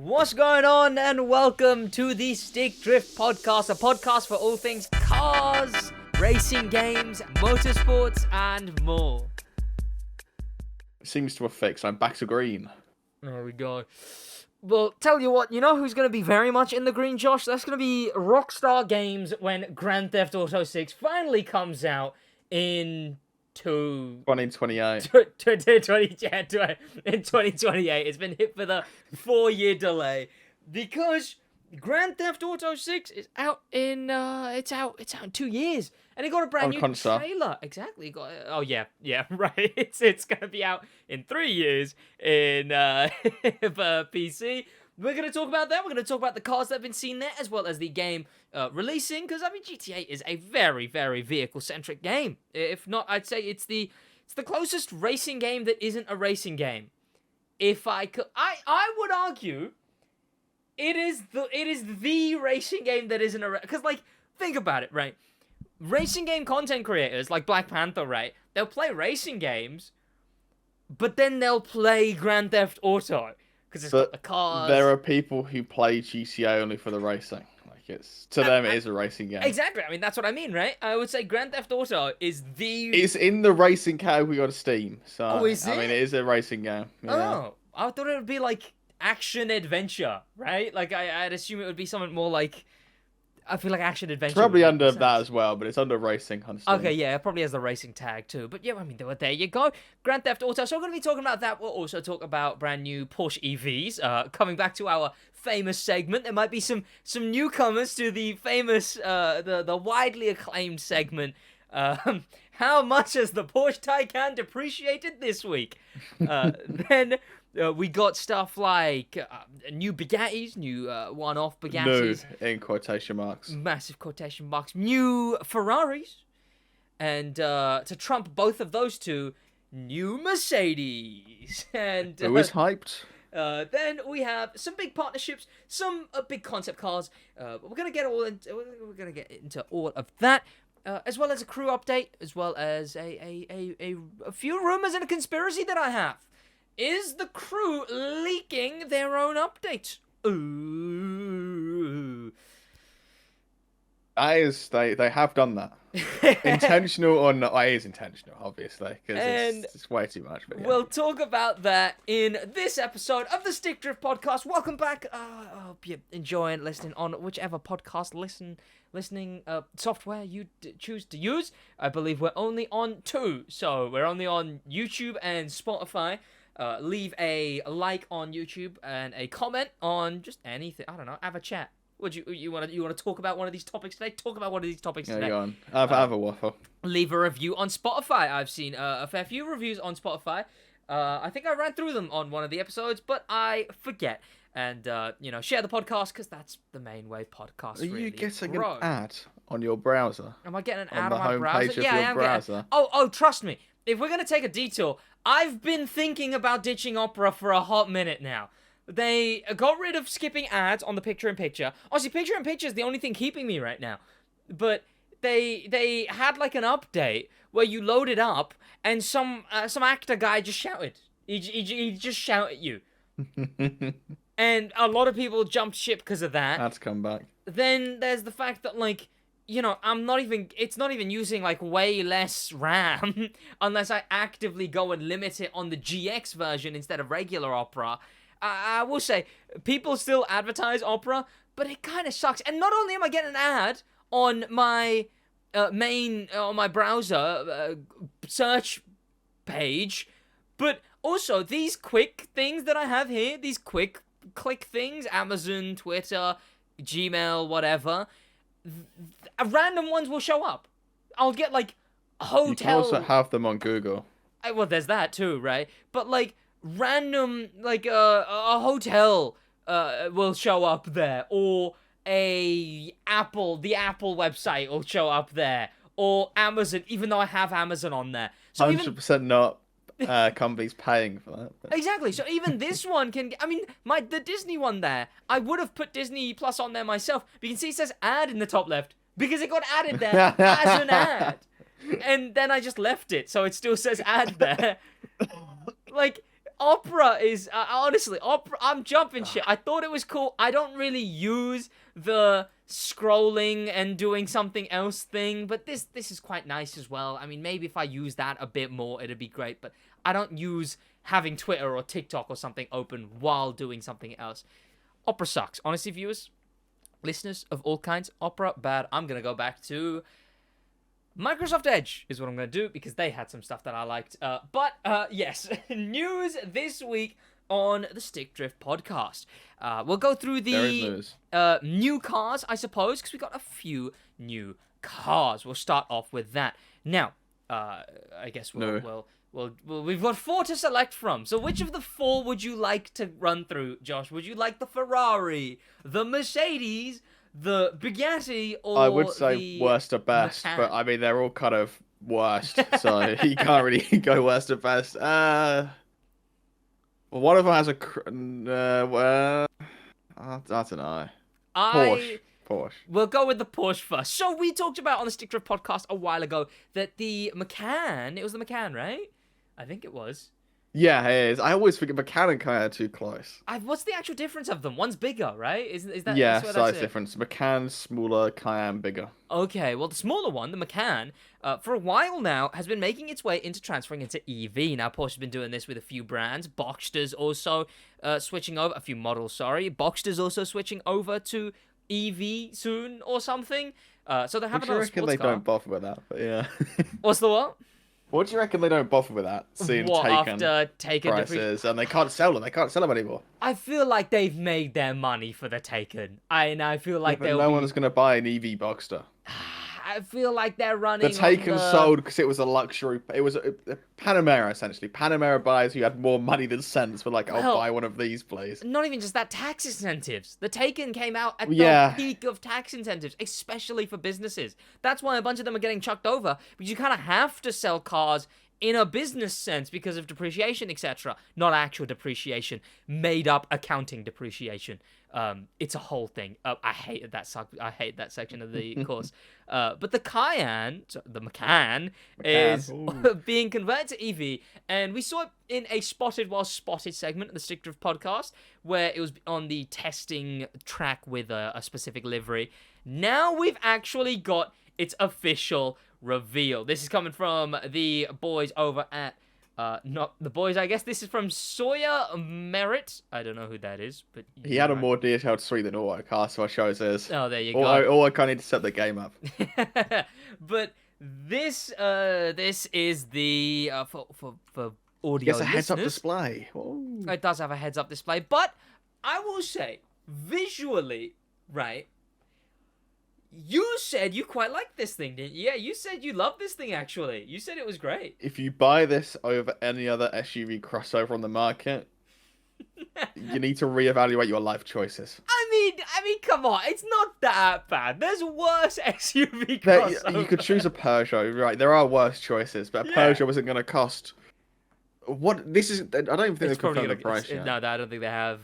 What's going on, and welcome to the Stick Drift Podcast, a podcast for all things cars, racing games, motorsports, and more. Seems to have fixed. I'm back to green. There we go. Well, tell you what, you know who's going to be very much in the green, Josh? That's going to be Rockstar Games when Grand Theft Auto 6 finally comes out in 2028. 2028. It's been hit for the 4-year delay because Grand Theft Auto 6 is out in it's out in 2 years, and it got a brand new console. trailer. Exactly. Yeah, right. It's gonna be out in 3 years in for PC. We're going to talk about that. We're going to talk about the cars that have been seen there, as well as the game releasing, because, I mean, GTA is a very, very vehicle-centric game. If not, I'd say it's the closest racing game that isn't a racing game. If I could... I would argue it is the racing game that isn't a... Because, like, think about it, right? Racing game content creators, like Black Panther, right? They'll play racing games, but then they'll play Grand Theft Auto. Because it's got the cars. There are people who play GTA only for the racing. Like, it's to them, it is a racing game. Exactly. I mean, that's what I mean, right? I would say Grand Theft Auto is the... It's in the racing category on Steam. So, oh, is it? I mean, it is a racing game. Yeah. Oh, I thought it would be like action-adventure, right? Like, I'd assume it would be something more like... I feel like action-adventure. It's probably under that as well, but it's under racing on Steam. Okay, yeah, it probably has the racing tag too. But yeah, I mean, there you go. Grand Theft Auto. So we're going to be talking about that. We'll also talk about brand new Porsche EVs. Coming back to our famous segment, there might be some newcomers to the famous, the widely acclaimed segment. How much has the Porsche Taycan depreciated this week? Then we got stuff like new Bugattis, new one-off Bugattis. New, in quotation marks. Massive quotation marks. New Ferraris. And to trump both of those two, new Mercedes. And Who is hyped? then we have some big partnerships, some big concept cars. We're gonna get into all of that. As well as a crew update, as well as a few rumors and a conspiracy that I have. Is the crew leaking their own updates? Ooh. They have done that. Intentional or not? It is intentional, obviously, because it's way too much. But yeah. We'll talk about that in this episode of the Stick Drift Podcast. Welcome back. I hope you're enjoying listening on whichever podcast listening software you choose to use. I believe we're only on 2, so we're only on YouTube and Spotify. Leave a like on YouTube and a comment on just anything. I don't know. Have a chat. Would you want to talk about one of these topics today? Talk about one of these topics today. Go on. Have a waffle. Leave a review on Spotify. I've seen a fair few reviews on Spotify. I think I ran through them on one of the episodes, but I forget. And share the podcast, because that's the main way podcasts really grow. Are you getting an ad on your browser? Am I getting an ad on my browser? Yeah, I am browser. Oh, trust me. If we're going to take a detour, I've been thinking about ditching Opera for a hot minute now. They got rid of skipping ads on the picture-in-picture. Honestly, picture-in-picture is the only thing keeping me right now. But they had like an update where you load it up and some actor guy just shouted. He just shouted at you. And a lot of people jumped ship because of that. That's come back. Then there's the fact that, like, it's not even using, like, way less RAM unless I actively go and limit it on the GX version instead of regular Opera. I will say, people still advertise Opera, but it kind of sucks. And not only am I getting an ad on my on my browser search page, but also these quick things that I have here, these quick click things, Amazon, Twitter, Gmail, whatever, random ones will show up. I'll get, like, a hotel. You can also have them on Google. Well, there's that too, right? But, like, random, like, a hotel will show up there, or the Apple website will show up there, or Amazon, even though I have Amazon on there. So 100% not companies paying for that. But... Exactly. So even this one can... I mean, the Disney one there, I would have put Disney Plus on there myself. But you can see it says ad in the top left, because it got added there as an ad. And then I just left it, so it still says ad there. Like, Opera is honestly Opera. I'm jumping shit. I thought it was cool. I don't really use the scrolling and doing something else thing, but this is quite nice as well. I mean, maybe if I use that a bit more, it'd be great. But I don't use having Twitter or TikTok or something open while doing something else. Opera sucks. Honestly, viewers, listeners of all kinds, Opera bad. I'm gonna go back to Microsoft Edge is what I'm going to do because they had some stuff that I liked. But yes, news this week on the Stick Drift podcast. We'll go through the new cars, I suppose, because we got a few new cars. We'll start off with that. Now, I guess we've got 4 to select from. So which of the 4 would you like to run through, Josh? Would you like the Ferrari, the Mercedes, the Bugatti, or I would say worst to best, Macan? but I mean they're all kind of worst, so you can't really go worst to best. Well, one of them has a I don't know. Porsche. We'll go with the Porsche first. So we talked about on the Stick Drift podcast a while ago that the Macan, it was the Macan, right? I think it was. Yeah, it is. I always think Macan and Cayenne are too close. What's the actual difference of them? One's bigger, right? Is that? Yeah, that's size difference. Macan smaller, Cayenne bigger. Okay, well the smaller one, the Macan, for a while now has been making its way into transferring into EV. Now Porsche's been doing this with a few brands. Boxster's also switching over, a few models, sorry. Boxster's also switching over to EV soon or something. So they're having a sports car. I reckon they don't bother with that, but yeah. What's the what? What do you reckon they don't bother with that? Seeing Taken prices, and they can't sell them. They can't sell them anymore. I feel like they've made their money for the Taken. I feel like no one's going to buy an EV Boxster. I feel like they're running. The Taken sold because it was a luxury. It was a Panamera essentially. Panamera buyers who had more money than sense were like, "I'll buy one of these, please." Not even just that, tax incentives. The Taken came out at the peak of tax incentives, especially for businesses. That's why a bunch of them are getting chucked over, because you kind of have to sell cars in a business sense because of depreciation, etc. Not actual depreciation, made up accounting depreciation. It's a whole thing. I hated that section of the course. But the Cayenne, the Macan, is being converted to EV, and we saw it in a Spotted While Spotted segment of the Stick Drift podcast, where it was on the testing track with a specific livery. Now we've actually got its official reveal. This is coming from the boys over at not the boys, I guess. This is from Sawyer Merritt. I don't know who that is, but he had a more detailed suite than Autocar, so I shows his. Oh, there you go. All I kind of need to set the game up. But this is the for audio. It's a heads-up display. Ooh. It does have a heads-up display, but I will say visually, right? You said you quite liked this thing, didn't you? Yeah, you said you loved this thing, actually. You said it was great. If you buy this over any other SUV crossover on the market, you need to reevaluate your life choices. I mean, come on. It's not that bad. There's worse SUV crossovers. You could choose a Peugeot, right? There are worse choices, but a Peugeot isn't going to cost... What? This is... I don't even think they've confirmed the price yet. No, I don't think they have.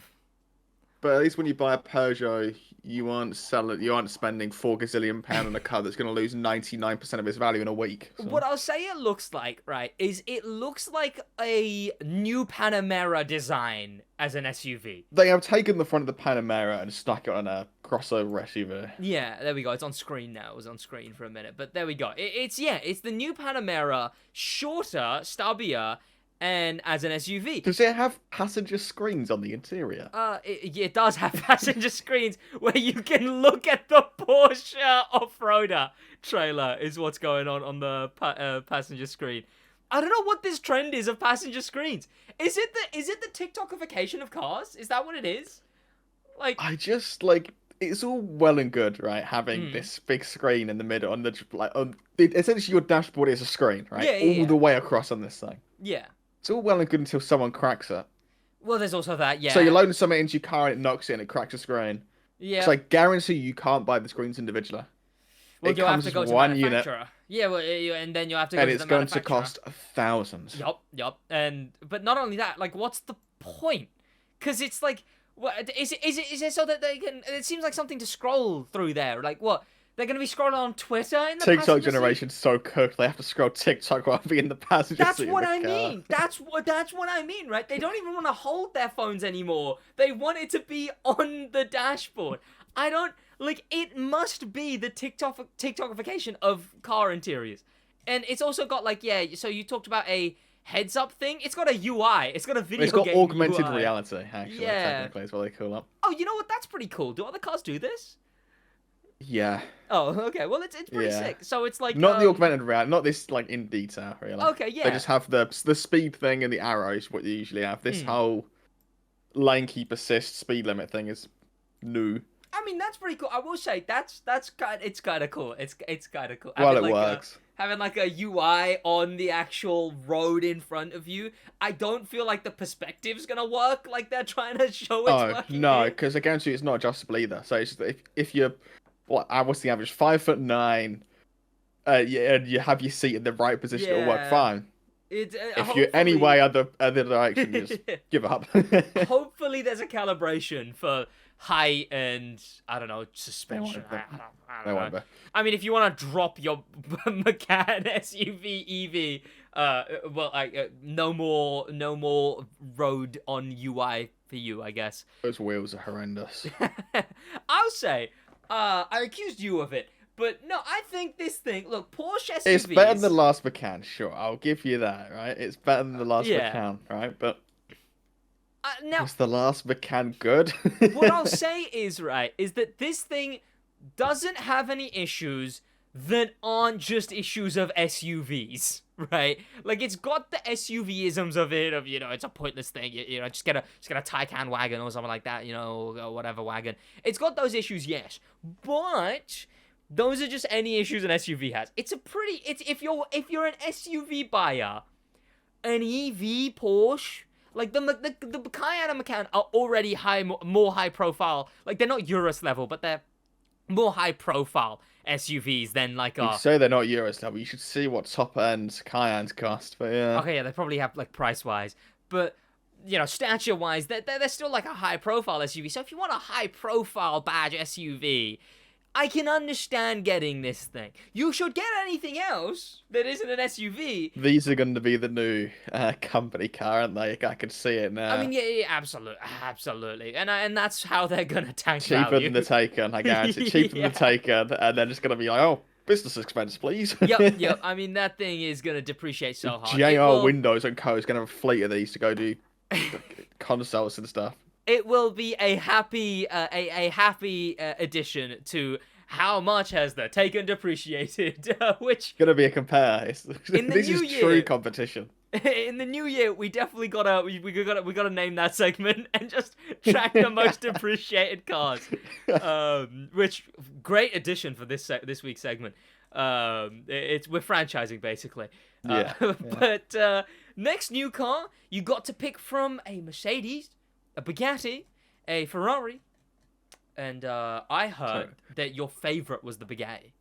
But at least when you buy a Peugeot, you aren't spending £4 gazillion on a car that's going to lose 99% of its value in a week. So. What I'll say it looks like, right, is it looks like a new Panamera design as an SUV. They have taken the front of the Panamera and stuck it on a crossover SUV. Yeah, there we go. It's on screen now. It was on screen for a minute, but there we go. It's the new Panamera, shorter, stubbier, and as an SUV. Does it have passenger screens on the interior? It does have passenger screens where you can look at the Porsche off-roader trailer is what's going on the passenger screen. I don't know what this trend is of passenger screens. Is it the TikTokification of cars? Is that what it is? It's all well and good, right? Having this big screen in the middle essentially your dashboard is a screen, right? All the way across on this thing. Yeah. It's all well and good until someone cracks it. Well, there's also that, yeah. So you're loading something into your car and it knocks it and it cracks the screen. Yeah. So I guarantee you can't buy the screens individually. Well, you'll have to go to one unit. Yeah, well, and then you'll have to go to the manufacturer. And it's going to cost thousands. Yup. But not only that, like, what's the point? Because it's like, what is it so that they can? It seems like something to scroll through there. Like, what? They're gonna be scrolling on Twitter in the TikTok passenger seat. generation's so cooked. They have to scroll TikTok while being in the passenger That's seat what of the I car. mean. That's what I mean, right? They don't even want to hold their phones anymore. They want it to be on the dashboard. I don't like. It must be the TikTokification of car interiors, and it's also got like So you talked about a heads-up thing. It's got a UI. It's got a video. It's got game augmented UI. reality. Actually, technically, is what they call it. Oh, you know what? That's pretty cool. Do other cars do this? Yeah. Oh, okay. Well, it's pretty sick. So it's like not the augmented reality, not this like in detail really. Okay, yeah. They just have the speed thing and the arrows. What you usually have. This whole lane keep assist speed limit thing is new. I mean, that's pretty cool. I will say it's kind of cool. It's kind of cool. Well, it works. Having like a UI on the actual road in front of you, I don't feel like the perspective's gonna work like they're trying to show it's working. No, because I guarantee it's not adjustable either. So it's just, if you're what's the average 5'9", and you have your seat in the right position, it'll work fine. If you're any way other direction, you just give up. Hopefully, there's a calibration for height and I don't know suspension. I don't know. I mean, if you want to drop your Macan SUV EV, no more road on UI for you, I guess. Those wheels are horrendous. I'll say, I accused you of it. But no, I think this thing. Look, Porsche SUVs. It's better than the last Macan, sure. I'll give you that, right? It's better than the last Macan, right? But now, was the last Macan good? What I'll say is that this thing doesn't have any issues that aren't just issues of SUVs, right? Like it's got the SUV-isms of it, of it's a pointless thing, just get a Taycan wagon or something like that, or whatever wagon. It's got those issues, yes, but those are just any issues an SUV has. It's if you're an SUV buyer, an EV Porsche, like the Cayenne and Macan are already more high profile. Like they're not Urus level, but they're more high profile SUVs than like You say they're not Urus level. You should see what top end Cayennes cost. But yeah. Okay, yeah, they probably have like price wise, but stature wise, they're still like a high profile SUV. So if you want a high profile badge SUV, I can understand getting this thing. You should get anything else that isn't an SUV. These are going to be the new company car, aren't they? I can see it now. I mean, yeah, absolutely, and that's how they're gonna tank cheaper value. Than the Taycan, I guarantee. Cheaper than the Taycan, and they're just going to be like, oh, business expense, please. Yep. I mean, that thing is gonna depreciate so hard. JR Windows and Co is going to have a fleet of these to go do consults and stuff. It will be a happy addition to how much has the Taycan depreciated, which gonna be a compare. This is true competition. In the new year, we definitely gotta name that segment and just track the most depreciated cars. Which great addition for this week's segment. We're franchising basically. But next new car, you got to pick from a Mercedes, a Bugatti, a Ferrari, and I heard that your favorite was the Bugatti.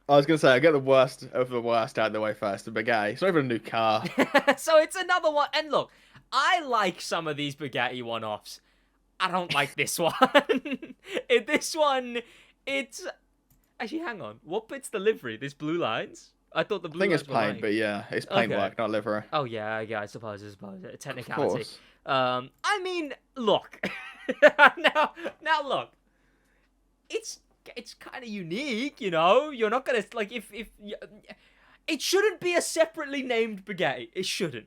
I was going to say, I get the worst of the worst out of the way first, the Bugatti. It's not even a new car. So it's another one. And look, I like some of these Bugatti one-offs. I don't like this one. This one, it's... Actually, hang on. What bit's the livery? These blue lines? I thought the blue lines it's paint, but yeah, it's paintwork, not livery. Oh, yeah, I suppose. A technicality. I mean, look. now look. It's kind of unique, You're not gonna like if it shouldn't be a separately named Bugatti. It shouldn't.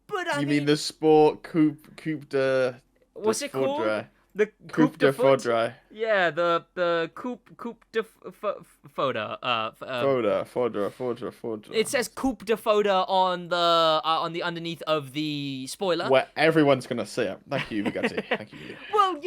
But I mean the Sport Coupe de what's it called? The Coupe de Faudre. Yeah, the Coupe de Faudre. Faudre. It says Coupe de Faudre on the underneath of the spoiler. Where everyone's gonna see it. Thank you, Bugatti. Thank you. Well,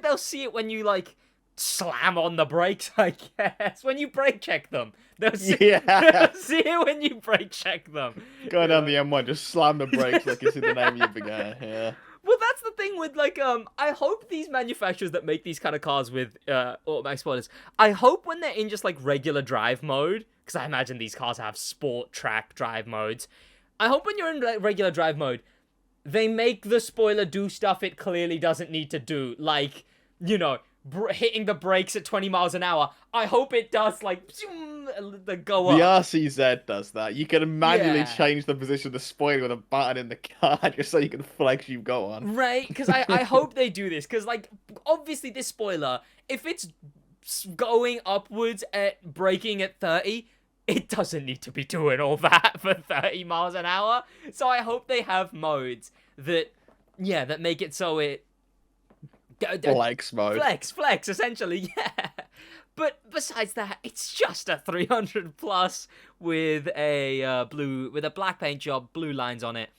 they'll see it when you like slam on the brakes, I guess. When you brake check them. They'll see it when you brake check them. Go down the M1, just slam the brakes like you see the name of your Bugatti. Yeah. Well, that's the thing with, like, I hope these manufacturers that make these kind of cars with automatic spoilers, I hope when they're in just, like, regular drive mode, because I imagine these cars have sport track drive modes, I hope when you're in regular drive mode, they make the spoiler do stuff it clearly doesn't need to do, like, hitting the brakes at 20 miles an hour. I hope it does like zoom, go The up. RCZ does that. You can manually Yeah. change the position of the spoiler with a button in the car just so you can flex you go on. Right? Because I hope they do this. Because, like, obviously this spoiler, if it's going upwards at braking at 30, it doesn't need to be doing all that for 30 miles an hour. So I hope they have modes that make it so it... Flex mode. Flex, essentially, yeah. But besides that, it's just a 300 plus with a black paint job, blue lines on it.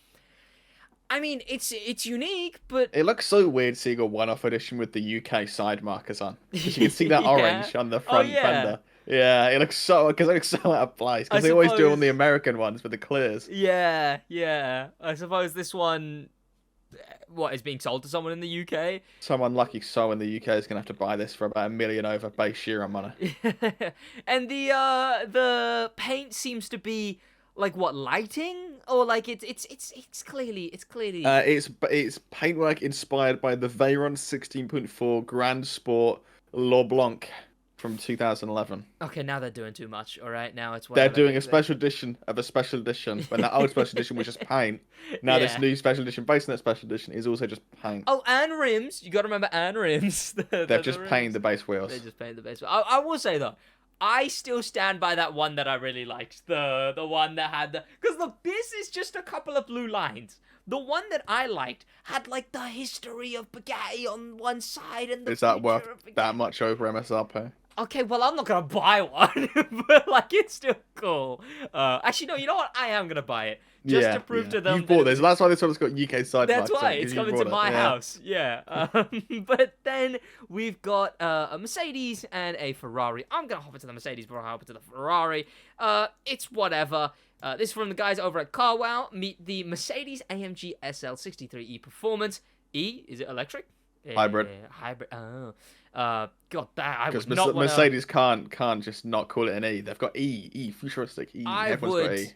I mean, it's unique, but It looks so weird seeing a one-off edition with the UK side markers on. 'Cause you can see that Yeah. orange on the front yeah. fender. Yeah, it looks so out of place. I Because they always do it on suppose- the American ones with the clears. Yeah. I suppose this one, is being sold to someone in the UK? Some unlucky soul in the UK is going to have to buy this for about $1 million over base Chiron money. And the paint seems to be like what, lighting, or like it's clearly It's paintwork inspired by the Veyron 16.4 Grand Sport LeBlanc from 2011. Okay, now they're doing too much. All right, now it's They're whatever. doing a special edition of a special edition. When that old special edition was just paint, now this Yeah. new special edition based on that special edition is also just paint. Oh, and rims. You got to remember and rims. They've just painted the base wheels. They just painted the base. I will say though, I still stand by that one that I really liked. The one that had because look, this is just a couple of blue lines. The one that I liked had like the history of Bugatti on one side and the Is that future worth of Bugatti. that much over MSRP? Okay, well, I'm not gonna buy one, but like it's still cool. Actually, no, you know what? I am gonna buy it just to prove to them. You bought this. That's why this one's got UK side. That's marks why on, 'cause it's you coming to bought it. my Yeah. house. Yeah. But then we've got a Mercedes and a Ferrari. I'm gonna hop into the Mercedes before I hop into the Ferrari. It's whatever. This is from the guys over at CarWow. Meet the Mercedes AMG SL 63E Performance. E, is it electric? Hybrid. Hybrid. Oh. God, that I Because would not wanna... Mercedes can't just not call it an E. They've got E, futuristic E. I Everyone's got would E.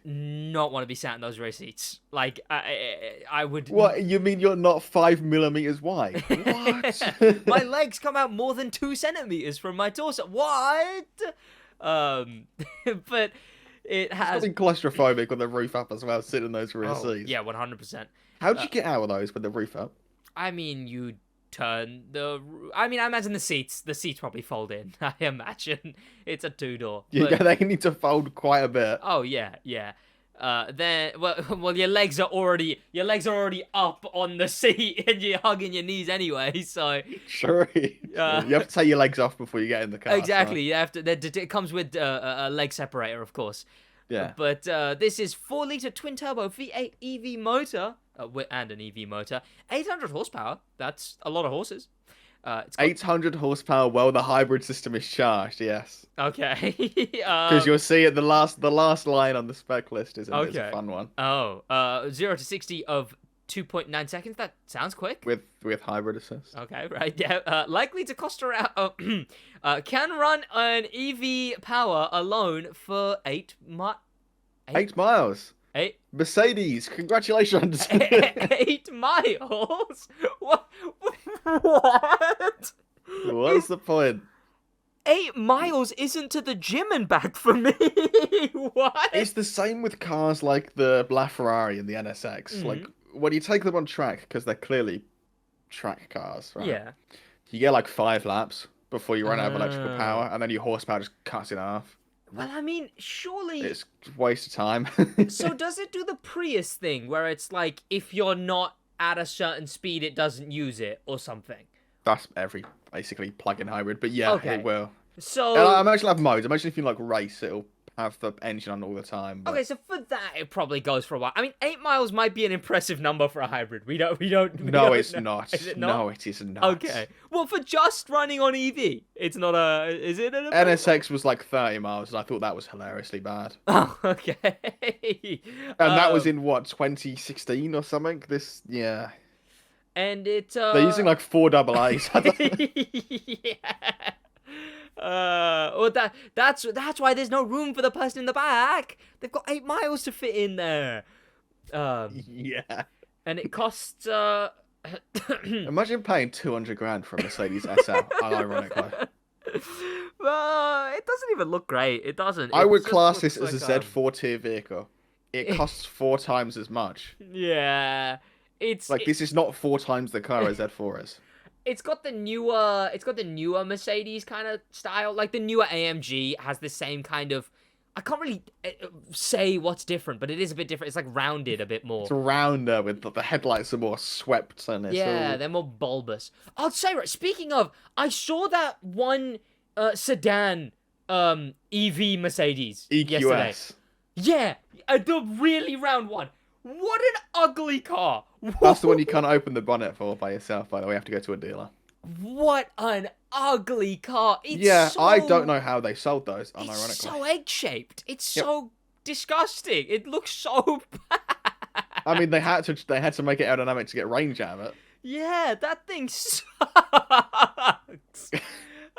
not want to be sat in those race seats. Like, I would... What, you mean you're not 5 millimeters wide? What? My legs come out more than 2 centimeters from my torso. What? But it has... Something claustrophobic with the roof up as well, sitting in those rear seats. Yeah, 100%. How'd you get out of those with the roof up? I mean, you turn the... I mean, I imagine the seats probably fold in. I imagine it's a 2-door. Yeah, But... they need to fold quite a bit. Oh, yeah. Then, well, your legs are already up on the seat, and you're hugging your knees anyway. So Sure. You have to take your legs off before you get in the car. exactly, So. you have to. It comes with a leg separator, of course. Yeah. But this is 4-liter twin-turbo V8 EV motor, and an EV motor, 800 horsepower. That's a lot of horses. It's got... 800 horsepower. Well, the hybrid system is charged. Yes. Okay. Because you'll see at the last line on the spec list is a fun one. 0 to 60 of 2.9 seconds. That sounds quick. With hybrid assist. Okay, right. Yeah. Likely to cost around. Can run an EV power alone for 8 miles. 8 Mercedes, congratulations. 8 miles. What? What? What's the point? 8 miles isn't to the gym and back for me. What? It's the same with cars like the LaFerrari and the NSX. Like when you take them on track, because they're clearly track cars, right? Yeah. You get like 5 laps before you run out of electrical power, and then your horsepower just cuts in half. Well, I mean, surely... It's a waste of time. So does it do the Prius thing, where it's like, if you're not at a certain speed, it doesn't use it, or something? That's every, basically, plug-in hybrid, but yeah, Okay. it will. So... I imagine it'll have modes. Imagine if you, like, race, it'll have the engine on all the time. But... Okay, so for that, it probably goes for a while. I mean, 8 miles might be an impressive number for a hybrid. We don't No, it's know. not. Is it not? No, it is not. Okay. Well, for just running on EV, it's not a... Is it an... NSX was like 30 miles, and I thought that was hilariously bad. Oh, okay. And that was in, what, 2016 or something? Yeah. And it... They're using, like, 4 AA's. Yeah. Well, that's why there's no room for the person in the back. They've got 8 miles to fit in there. Yeah. And it costs Imagine paying 200 grand for a Mercedes SL, unironically. Well, it doesn't even look great. It doesn't. I It would just class this looks as a like, Z4 tier vehicle. It costs 4 times as much. yeah, it's Like, it, this is not 4 times the car a Z4 is. it's got the newer Mercedes kind of style. Like the newer AMG has the same kind of. I can't really say what's different, but it is a bit different. It's like rounded a bit more. It's rounder with the headlights are more swept and it's Yeah, all... they're more bulbous. I'll say, right, speaking of, I saw that one sedan EV Mercedes yesterday. EQS. Yeah, the really round one. What an ugly car. That's the one you can't open the bonnet for by yourself, by the way. You have to go to a dealer. What an ugly car. It's Yeah, so... I don't know how they sold those, It's unironically. so egg-shaped. It's Yep. so disgusting. It looks so bad. I mean, they had to make it aerodynamic to get range out of it. Yeah, that thing sucks.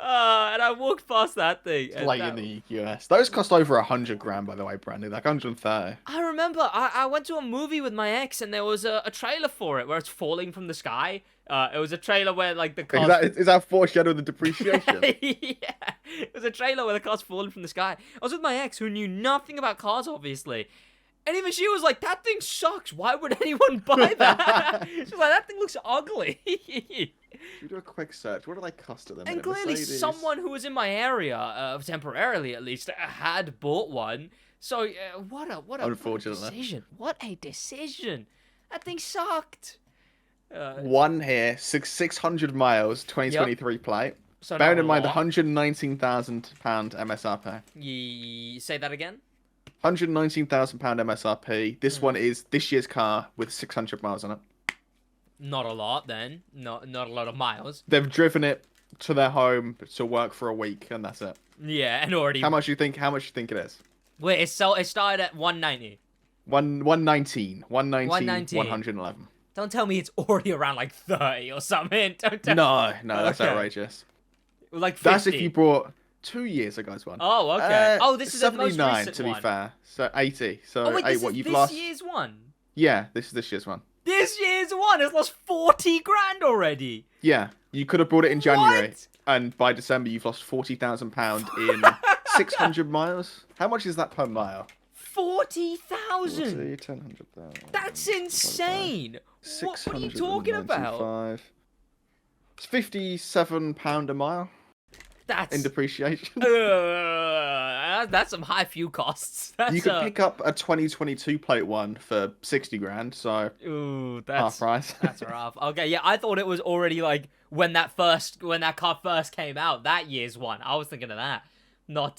And I walked past that thing. And Like in the EQS. Those cost over 100 grand, by the way, Brandy. Like 130. I remember I went to a movie with my ex, and there was a trailer for it where it's falling from the sky. It was a trailer where like the car. Is that foreshadow the depreciation? Yeah, it was a trailer where the car's falling from the sky. I was with my ex, who knew nothing about cars, obviously. And even she was like, that thing sucks. Why would anyone buy that? She was like, that thing looks ugly. You do a quick search. What do they cost at the And minute? clearly Mercedes? someone who was in my area, temporarily at least, had bought one. So, what a Unfortunately. decision. What a decision. That thing sucked. One here, 600 miles, 2023 plate. So Bearing not in a mind the lot. £119,000 MSRP. Say that again? £119,000 MSRP. This one is this year's car with 600 miles on it. Not a lot, then. Not a lot of miles. They've driven it to their home to work for a week, and that's it. Yeah, and already... How much do you think it is? Wait, it started at 190. 119. 119. 111. Don't tell me it's already around like 30 or something. Don't tell No, that's Okay. outrageous. Like 50. That's if you bought 2 years ago's one. Oh, okay. Oh, this is the most 79 recent to be one. fair. So 80. So Oh, wait, this what is you've this lost? year's one. Yeah, this is this year's one. This year's one has lost 40 grand already. Yeah, you could have bought it in January, What? and by December you've lost £40,000 in 600 miles. How much is that per mile? 40,000. 10,000. That's insane. What are you talking about? It's £57 a mile That's in depreciation. that's some high fuel costs. That's You could pick up a 2022 plate one for 60 grand, so Ooh, half price. That's rough. Okay, yeah, I thought it was already like when that car first came out, that year's one. I was thinking of that, not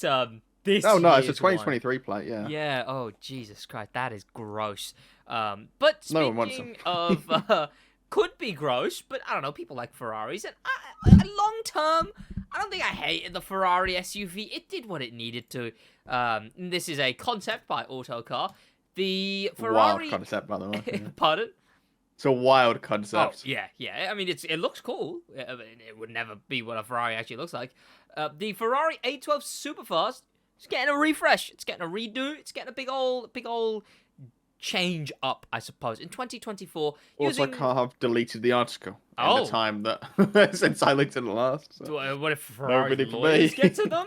this. Oh no, it's a year's one. 2023 plate, yeah. Yeah. Oh Jesus Christ, that is gross. But No one wants speaking of could be gross, but I don't know. People like Ferraris, and long term, I don't think I hated the Ferrari SUV. It did what it needed to. This is a concept by Autocar. The Ferrari. Wild concept, by the way. Yeah. Pardon? It's a wild Oh, concept. yeah. I mean, it looks cool. It would never be what a Ferrari actually looks like. The Ferrari 812 Superfast is getting a refresh. It's getting a redo. It's getting a big old change up, I suppose. In 2024, Also, using... I can't have deleted the article in Oh. the time that since I looked at it last. So. What if Ferrari really for lawyers me. get to them?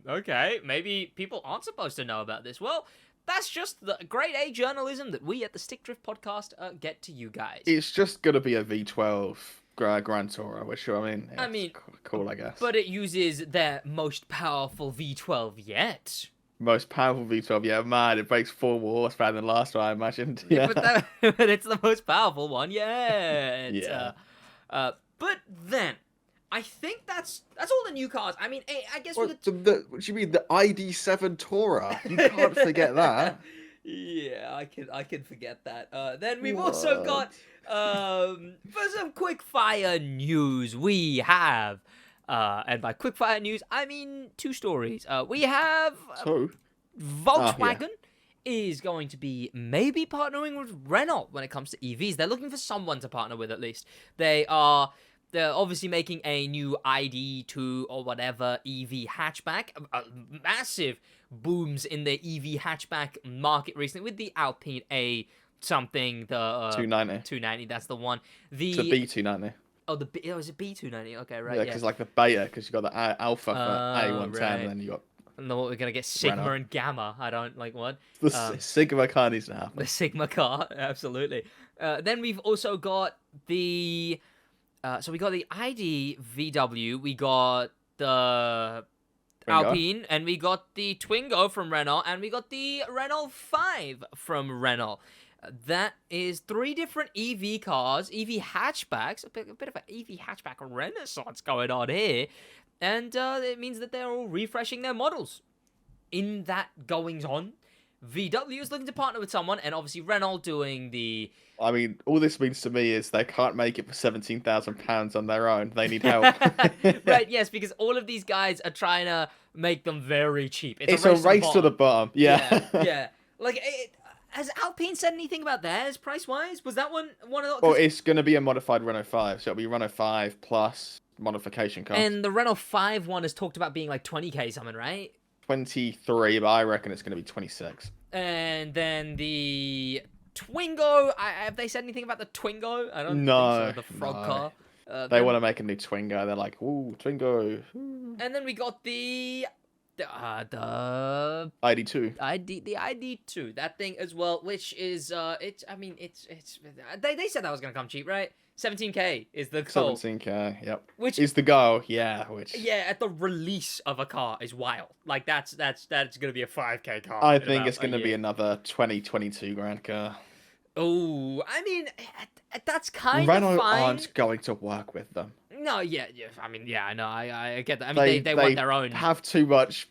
Okay, maybe people aren't supposed to know about this. Well, that's just the grade A journalism that we at the Stick Drift podcast get to you guys. It's just gonna be a V12 Grand Tourer, which I mean, cool, I guess. But it uses their most powerful V12 yet. Most powerful V12, yeah, man, it breaks 4 more horsepower than last one, I imagined. Yeah. But it's the most powerful one yet. Yeah. But then, I think that's all the new cars. I mean, I guess we What, could... what do you mean, the ID7 Tourer? You can't forget that. Yeah, I can forget that. Then we've also got for some quick fire news we have, and by quick fire news I mean 2 stories. We have So, Volkswagen is going to be maybe partnering with Renault when it comes to EVs. They're looking for someone to partner with at least. They're obviously making a new ID2 or whatever EV hatchback. Massive booms in the EV hatchback market recently with the Alpine A something, the 290. 290. That's the one. It's a B290. Oh, is it B290? Okay, right. Yeah, because like the beta, because you got the Alpha for A110, right. and then you got. And then we're gonna get Sigma Renault. and Gamma. I don't like what. The Sigma car needs to happen. The Sigma car, absolutely. Then we've also got the. So we got the ID VW. We got the Twingo. Alpine, and we got the Twingo from Renault, and we got the Renault 5 from Renault. That is 3 different EV cars, EV hatchbacks, a bit of an EV hatchback renaissance going on here. And it means that they're all refreshing their models. In that goings on, VW is looking to partner with someone, and obviously Renault doing the... I mean, all this means to me is they can't make it for £17,000 on their own. They need help. Right, yes, because all of these guys are trying to make them very cheap. It's a race to the bottom. Yeah. Yeah. Like, has Alpine said anything about theirs price-wise? Was that one of the... Well, it's going to be a modified Renault 5, so it'll be Renault 5 plus modification cost. And the Renault 5 one has talked about being like 20k something, right? 23, but I reckon it's going to be 26. And then the Twingo, have they said anything about the Twingo? I don't think so. The frog car. They want to make a new Twingo. They're like, ooh, Twingo. And then we got the ID2. the ID2, that thing as well, which is they said that was gonna come cheap, right? 17k is the goal. 17k, yep. Which is the goal, yeah. At the release of a car is wild. Like that's gonna be a 5k car. I think it's gonna be another 22 grand car. Oh, I mean, that's kind Renault of fine. aren't going to work with them. No, yeah. I mean, yeah, I know. I get that. I mean, they want their own. Have too much.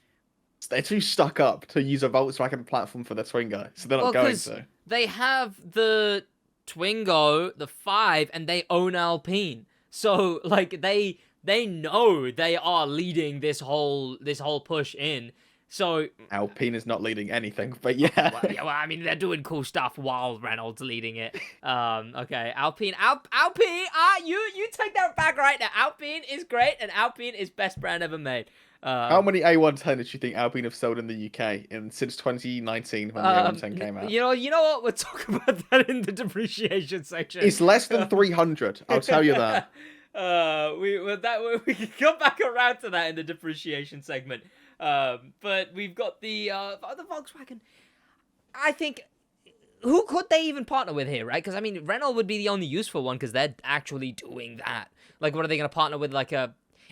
They're too stuck up to use a Volkswagen platform for their Twingo, so they're not going to. They have the Twingo, the 5, and they own Alpine. So, like, they know they are leading this whole push in. So Alpine is not leading anything, but yeah. Well, I mean, they're doing cool stuff while Renault's leading it. Okay, Alpine, you take that back right now. Alpine is great, and Alpine is best brand ever made. How many A110 did you think Alpine have sold in the UK since 2019 when the A110 came out? You know what? We'll talk about that in the depreciation section. It's less than 300. I'll tell you that. We can come back around to that in the depreciation segment. But we've got the Volkswagen. I think, who could they even partner with here, right? Because, I mean, Renault would be the only useful one because they're actually doing that. Like, what are they going to partner with? Like,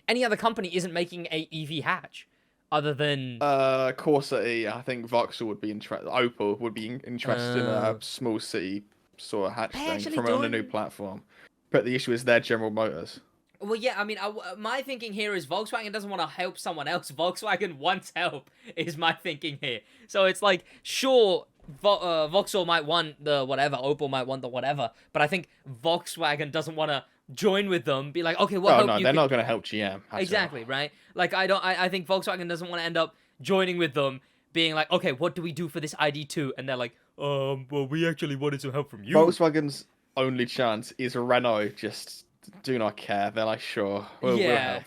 any other company isn't making a EV hatch other than... Corsa E. I think Vauxhall would be interested. Opel would be interested in a small city sort of hatch thing from on a new platform. But the issue is their General Motors. Well, yeah, I mean, my thinking here is Volkswagen doesn't want to help someone else. Volkswagen wants help, is my thinking here. So it's like, sure, Vauxhall might want the whatever, Opel might want the whatever, but I think Volkswagen doesn't want to join with them, be like, okay, well, they're not going to help GM. Exactly, right? Like, I think Volkswagen doesn't want to end up joining with them, being like, okay, what do we do for this ID2? And they're like, well, we actually wanted some help from you. Volkswagen's only chance is Renault just... do not care. They're like, sure, we'll help.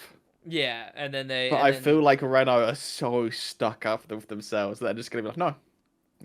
Yeah, and then they... But I feel like Renault are so stuck up with themselves. They're just going to be like, no.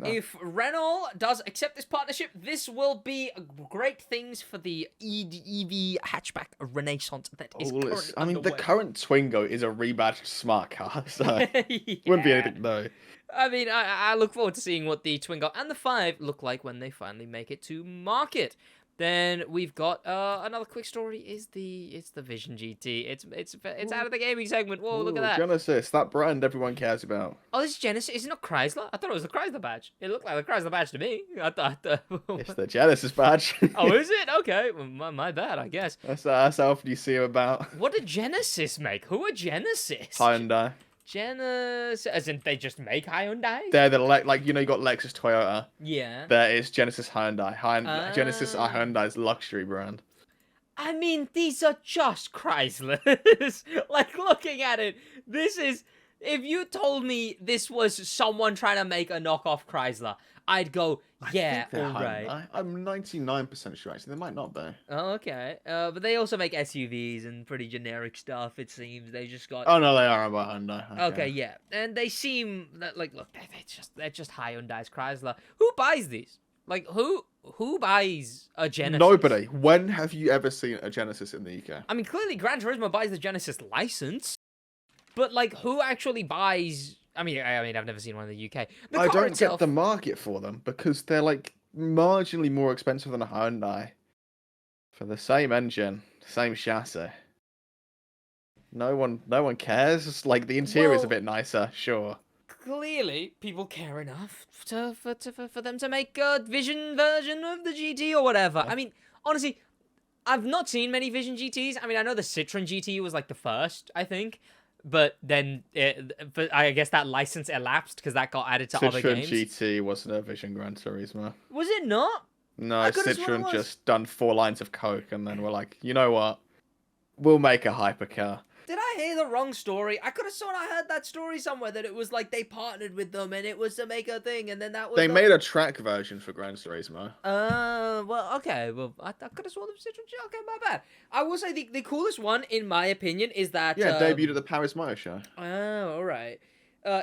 If Renault does accept this partnership, this will be great things for the EV hatchback renaissance that is currently underway. The current Twingo is a rebadged smart car, so wouldn't be anything though. I mean, I look forward to seeing what the Twingo and the 5 look like when they finally make it to market. Then we've got another quick story. It's the Vision GT. It's out of the gaming segment. Whoa, look at that. Genesis, that brand everyone cares about. Oh, this is Genesis. Is it not Chrysler? I thought it was the Chrysler badge. It looked like the Chrysler badge to me. I thought it's the Genesis badge. Oh, is it? Okay, well, my bad, I guess. That's how often you see them about. What did Genesis make? Who are Genesis? Hyundai. Genesis, as in they just make Hyundai? They're the you got Lexus, Toyota. Yeah. There is Genesis, Hyundai. Genesis are Hyundai's luxury brand. I mean, these are just Chryslers. Like, looking at it, this is... If you told me this was someone trying to make a knockoff Chrysler, I'd go, yeah, all right. I'm 99% sure, actually. They might not be. Oh, okay. But they also make SUVs and pretty generic stuff, it seems. They just got... Oh, no, they are about Hyundai. Okay, yeah. And they seem... like, look, they're just Hyundai's Chrysler. Who buys these? Like, who who buys a Genesis? Nobody. When have you ever seen a Genesis in the UK? I mean, clearly Gran Turismo buys the Genesis license, but like, who actually buys? I mean, I've never seen one in the UK. The I car don't itself, get the market for them because they're like marginally more expensive than a Hyundai for the same engine, same chassis. No one cares. It's like the interior's a Well, bit nicer, sure. clearly people care enough for them to make a Vision version of the GT or whatever. Yeah. I mean, honestly, I've not seen many Vision GTs. I mean, I know the Citroen GT was like the first, I think, but then but I guess that license elapsed because that got added to other Citroen games. GT wasn't a Vision Gran Turismo. Was it not? No, I could've sworn it Citroen was. just done 4 lines of coke and then we're like, you know what? We'll make a hypercar. Did I hear the wrong story? I could have sworn I heard that story somewhere that it was like they partnered with them and it was to make a thing, and then that was. They made a track version for Gran Turismo. Well, okay. Well, I could have sworn the Citroen. Okay, my bad. I will say the coolest one, in my opinion, is that. Yeah, debuted at the Paris Motor Show. Oh, all right.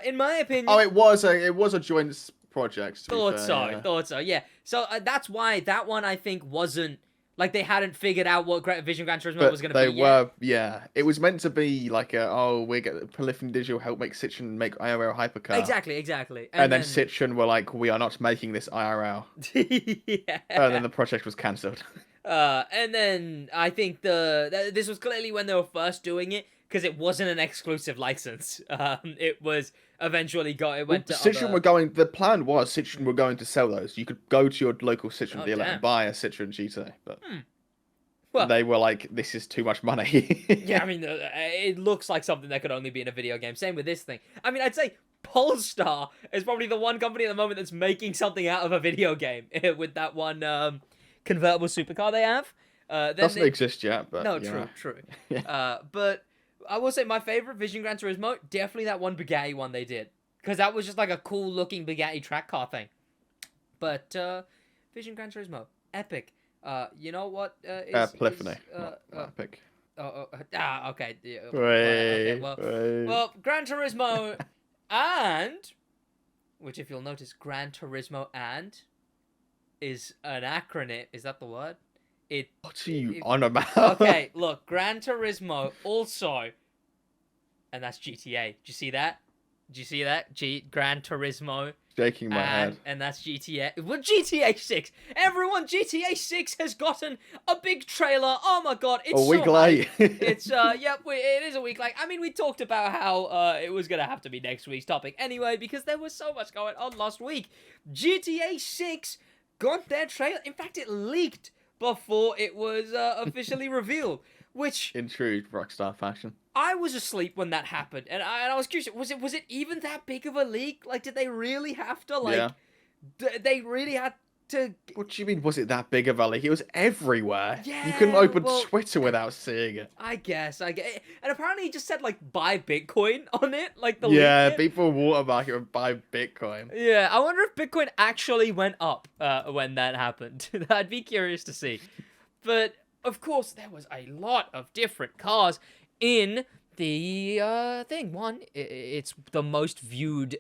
In my opinion. Oh, it was a joint project. Thought so. Yeah. So that's why that one I think wasn't. Like, they hadn't figured out what Vision Gran Turismo was going to be yet. Yeah. It was meant to be like we get Polyphony Digital help make Citroen make IRL hypercar. Exactly. And then Citroen were like, we are not making this IRL. Yeah. And then the project was cancelled. And then I think this was clearly when they were first doing it, because it wasn't an exclusive license. It was eventually went to Citroen other... were going. The plan was Citroen were going to sell those. You could go to your local Citroen dealer damn. and buy a Citroen GT, but Well, they were like, "This is too much money." yeah, I mean, it looks like something that could only be in a video game. Same with this thing. I mean, I'd say Polestar is probably the one company at the moment that's making something out of a video game with that one convertible supercar they have. Doesn't exist yet, but no, yeah. true. But I will say my favorite Vision Gran Turismo, definitely that one Bugatti one they did, because that was just like a cool looking Bugatti track car thing. But Vision Gran Turismo, epic. You know what? Polyphony, epic. Okay. Yeah, Wait. Well, Gran Turismo and, which if you'll notice, Gran Turismo and is an acronym. Is that the word? What are you on about? Okay, look, Gran Turismo also, and that's GTA. Do you see that? Gran Turismo. Shaking my head. And that's GTA. Well, GTA 6. Everyone, GTA 6 has gotten a big trailer. Oh my god, it's a week so late. It's it is a week late. I mean, we talked about how it was gonna have to be next week's topic anyway, because there was so much going on last week. GTA 6 got their trailer. In fact, it leaked before it was officially revealed, which in true Rockstar fashion. I was asleep when that happened, and I was curious. Was it even that big of a leak? Like, did they really have to they really had to? What do you mean? Was it that big of a leak? It was everywhere. Yeah, you couldn't open Twitter without seeing it. I guess. And apparently, it just said like buy Bitcoin on it, like the leak. People watermark it and buy Bitcoin. Yeah, I wonder if Bitcoin actually went up when that happened. I'd be curious to see. But of course, there was a lot of different cars in the thing. One, it's the most viewed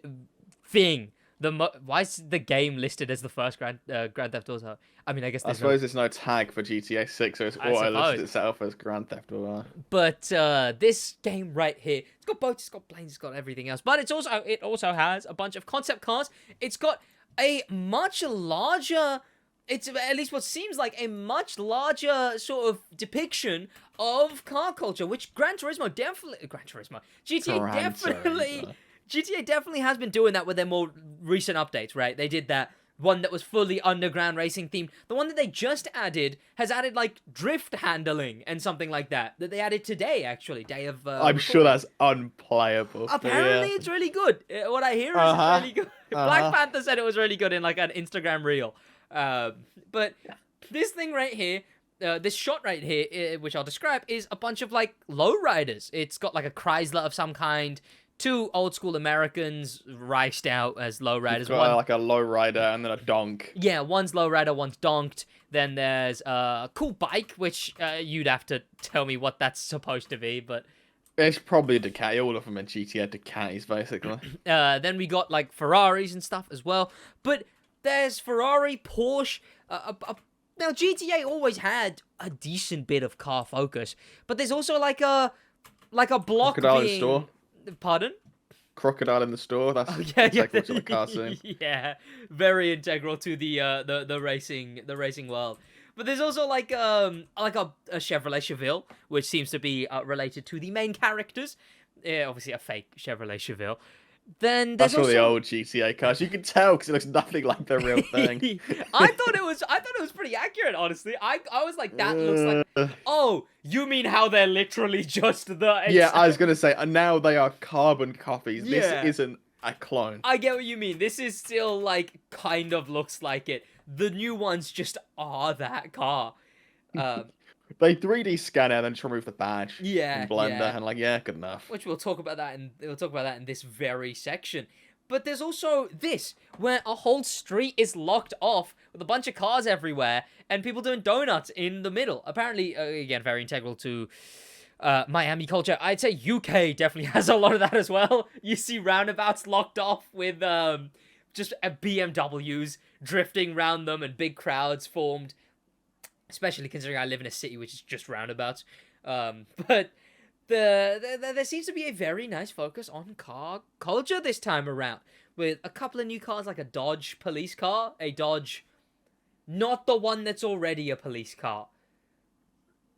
thing. Why is the game listed as the first Grand Theft Auto? I mean, I guess I suppose there's no tag for GTA 6, so it's auto-listed itself as Grand Theft Auto. But this game right here, it's got boats, it's got planes, it's got everything else. But it also has a bunch of concept cars. It's got a much larger... It's at least what seems like a much larger sort of depiction of car culture, which GTA definitely has been doing that with their more recent updates, right? They did that one that was fully underground racing themed. The one that they just added has added like drift handling and something like that they added today, actually, day of. I'm sure that's unplayable. Apparently, it's really good. What I hear is it's really good. Black Panther said it was really good in like an Instagram reel. But this thing right here, this shot right here, which I'll describe, is a bunch of like lowriders. It's got like a Chrysler of some kind, two old school Americans riced out as lowriders. One like a lowrider and then a donk. Yeah, one's lowrider, one's donked. Then there's a cool bike, which you'd have to tell me what that's supposed to be, but. It's probably a Ducati. All of them are GTA Ducatis, basically. Then we got like Ferraris and stuff as well. But there's Ferrari, Porsche. Now GTA always had a decent bit of car focus, but there's also like a block Crocodile in the being. store. Pardon? Crocodile in the store. That's Yeah, integral to the car scene. Yeah, very integral to the racing world. But there's also like a Chevrolet Chevelle, which seems to be related to the main characters. Yeah, obviously a fake Chevrolet Chevelle. Then there's That's all also the old GTA cars. You can tell because it looks nothing like the real thing. I thought it was pretty accurate, honestly. I was like, that looks like. Oh, you mean how they're literally just the. Yeah, I was gonna say, and now they are carbon copies. Yeah. This isn't a clone. I get what you mean. This is still like kind of looks like it. The new ones just are that car. They 3D scan it and then just remove the badge. Yeah, In Blender yeah. and good enough. Which we'll talk about that in this very section. But there's also this, where a whole street is locked off with a bunch of cars everywhere and people doing donuts in the middle. Apparently, again, very integral to Miami culture. I'd say UK definitely has a lot of that as well. You see roundabouts locked off with just BMWs drifting around them and big crowds formed. Especially considering I live in a city which is just roundabouts. But there seems to be a very nice focus on car culture this time around. With a couple of new cars like a Dodge police car. A Dodge... Not the one that's already a police car.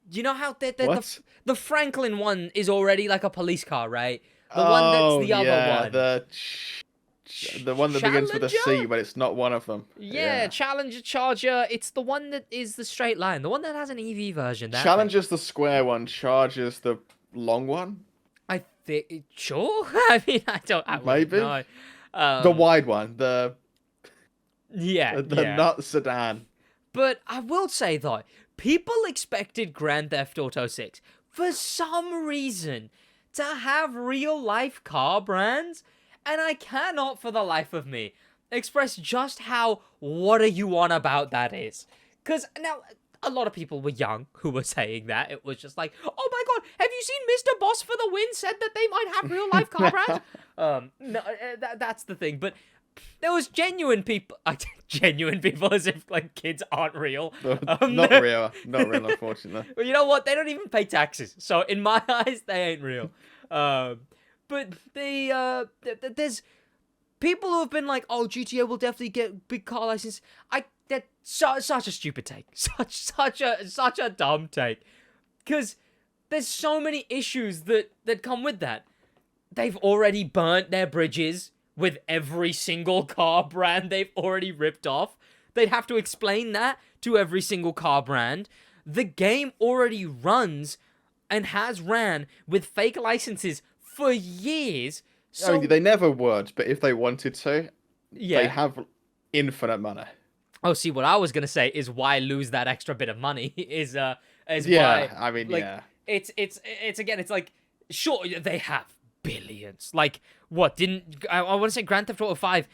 You know how the Franklin one is already like a police car, right? The one that's the other one. The one that begins with a C, but it's not one of them. Yeah, Challenger, Charger. It's the one that is the straight line. The one that has an EV version. Challenger's the square one. Charger's the long one. I think... Sure? I mean, I don't... Maybe? Know. The wide one. The Yeah. not sedan. But I will say, though, people expected Grand Theft Auto 6, for some reason, to have real-life car brands... And I cannot, for the life of me, express just how what are you on about that is. Because now, a lot of people were young who were saying that. It was just like, oh my god, have you seen Mr. Boss for the Win said that they might have real-life car brands? No, that's the thing. But there was genuine people as if, like, kids aren't real. Not real, unfortunately. Well, you know what? They don't even pay taxes. So, in my eyes, they ain't real. But there's people who have been like, oh, GTA will definitely get big car license. That's such a stupid take. Such a dumb take. Because there's so many issues that come with that. They've already burnt their bridges with every single car brand they've already ripped off. They'd have to explain that to every single car brand. The game already runs and has ran with fake licenses for years. So... I mean, they never would, but if they wanted to, they have infinite money. Oh, see, what I was gonna say is why lose that extra bit of money is why. I mean, like, yeah. It's again, it's like, sure, they have billions. Like, what didn't I want to say? Grand Theft Auto 5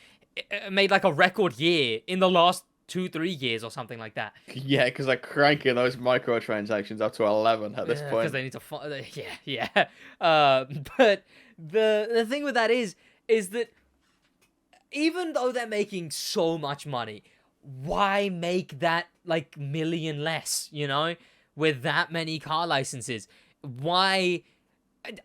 made like a record year in the last 2-3 years or something like that. Yeah, because they're cranking those microtransactions up to 11 at this point. Because they need to yeah. But the thing with that is that even though they're making so much money, why make that like million less, you know, with that many car licenses? Why?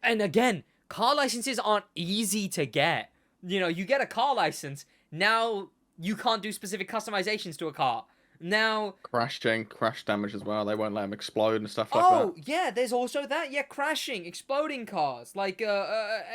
And again, car licenses aren't easy to get. You know, you get a car license, now you can't do specific customizations to a car. Now... Crash damage as well. They won't let them explode and stuff like that. Oh, yeah, there's also that. Yeah, crashing, exploding cars. Like,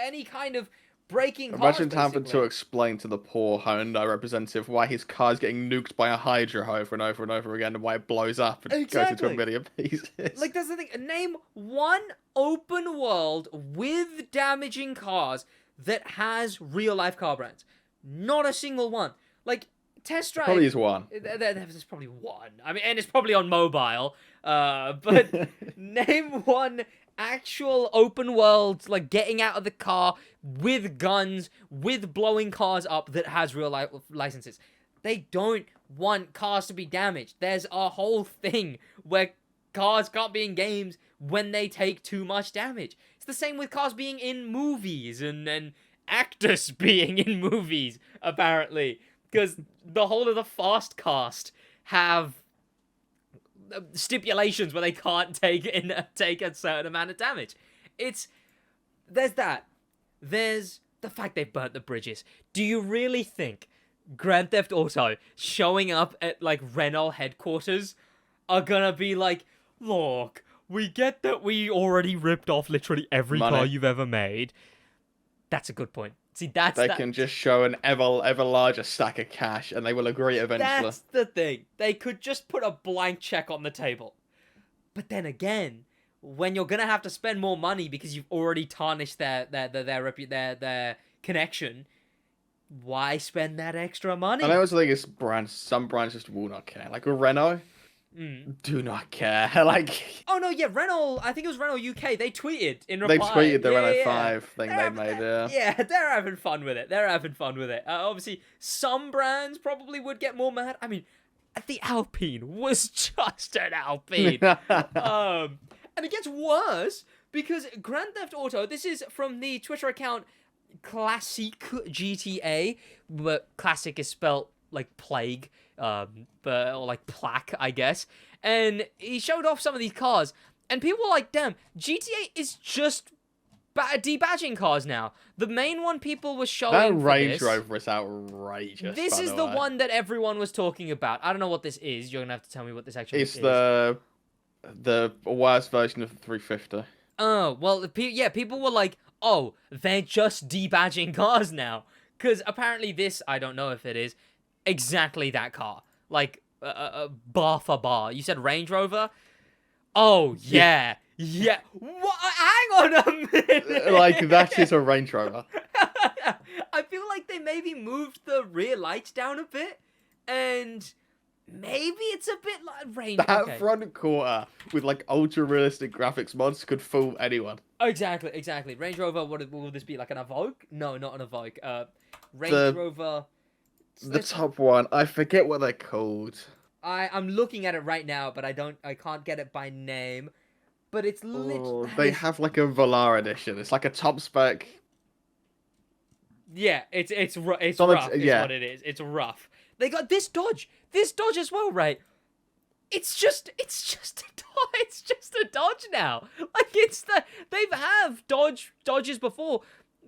any kind of breaking cars, Imagine having to explain to the poor Hyundai representative why his car's getting nuked by a Hydra over and over and over again and why it blows up and goes into a million pieces. Like, that's the thing. Name one open world with damaging cars that has real-life car brands. Not a single one. Like, Test Drive... Probably is one. There's probably one. I mean, and it's probably on mobile. But name one actual open world, like, getting out of the car with guns, with blowing cars up that has real life licenses. They don't want cars to be damaged. There's a whole thing where cars can't be in games when they take too much damage. It's the same with cars being in movies and actors being in movies, apparently. because the whole of the Fast cast have stipulations where they can't take a certain amount of damage. There's that. There's the fact they've burnt the bridges. Do you really think Grand Theft Auto showing up at like Renault headquarters are gonna be like, look, we get that we already ripped off literally every car you've ever made. That's a good point. See, they can just show an ever larger stack of cash, and they will agree eventually. That's the thing. They could just put a blank check on the table. But then again, when you're gonna have to spend more money because you've already tarnished their connection, why spend that extra money? And I also think it's brands. Some brands just will not care. Like with Renault, do not care. Like, oh no, yeah, Renault. I think it was Renault UK. They tweeted in reply. They tweeted the Renault 5 thing they made. Yeah, they're having fun with it. Obviously, some brands probably would get more mad. I mean, the Alpine was just an Alpine. And it gets worse because Grand Theft Auto. This is from the Twitter account Classic GTA, but classic is spelled like plague, or like plaque, I guess. And he showed off some of these cars, and people were like, damn, GTA is just debadging cars now. The main one people were showing that Range Rover is outrageous. This is the one that everyone was talking about. I don't know what this is. You're gonna have to tell me what this actually is. It's the worst version of the 350. Oh, well, people were like, oh, they're just debadging cars now. Because apparently this, I don't know if it is, exactly that car. Like, bar for bar. You said Range Rover? Oh, yeah. Yeah. What? Hang on a minute. Like, that is a Range Rover. I feel like they maybe moved the rear lights down a bit. And maybe it's a bit like Range Rover. That front quarter with, like, ultra-realistic graphics mods could fool anyone. Exactly. Range Rover, what will this be? Like an Evoque? No, not an Evoque. Range Rover... The top one. I forget what they're called. I'm looking at it right now, but I can't get it by name. But it's literally... They have, like, a Velar edition. It's like a top spec... Yeah, it's rough is what it is. It's rough. They got this Dodge as well, right? It's just a Dodge now. Like they've have Dodges before,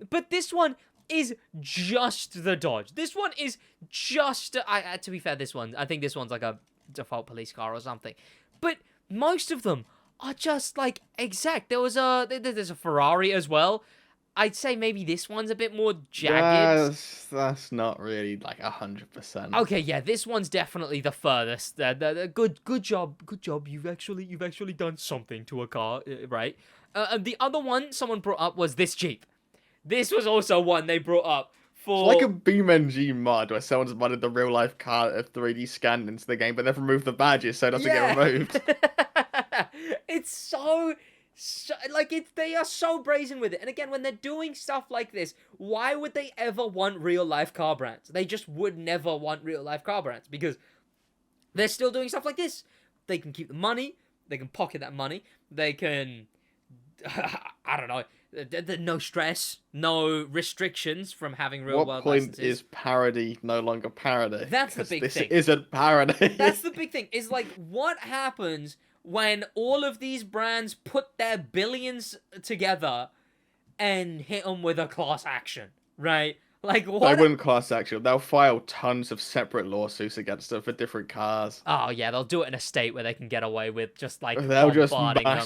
but this one is just the Dodge. This one is just to be fair, I think this one's like a default police car or something. But most of them are just like exact. There's a Ferrari as well. I'd say maybe this one's a bit more jagged. That's not really like 100%. Okay, yeah, this one's definitely the furthest. Good job. You've actually done something to a car, right? And the other one someone brought up was this Jeep. This was also one they brought up for... It's like a BeamNG mod where someone's modded the real life car of 3D scanned into the game, but they've removed the badges so it doesn't get removed. It's so they are so brazen with it. And again, when they're doing stuff like this, why would they ever want real life car brands? They just would never want real life car brands because they're still doing stuff like this. They can keep the money. They can pocket that money. They can, I don't know, no stress, no restrictions from having real world licenses. What point is parody no longer parody? That's the big thing. This isn't parody. That's the big thing. Is like, what happens when all of these brands put their billions together and hit them with a class action, right? Like, what? They wouldn't class action. They'll file tons of separate lawsuits against them for different cars. Oh, yeah, they'll do it in a state where they can get away with just, like, they'll just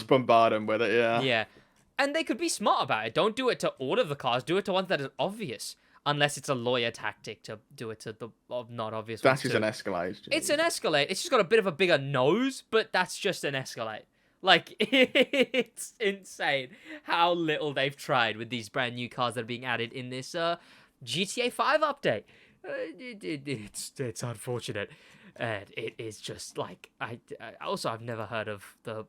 bombard them with it, yeah. Yeah. And they could be smart about it. Don't do it to all of the cars. Do it to ones that are obvious. Unless it's a lawyer tactic to do it to the not obvious ones. That is an Escalade. Geez. It's an Escalade. It's just got a bit of a bigger nose, but that's just an Escalade. Like, it's insane how little they've tried with these brand new cars that are being added in this GTA 5 update. It's unfortunate. And it is just like... I've never heard of the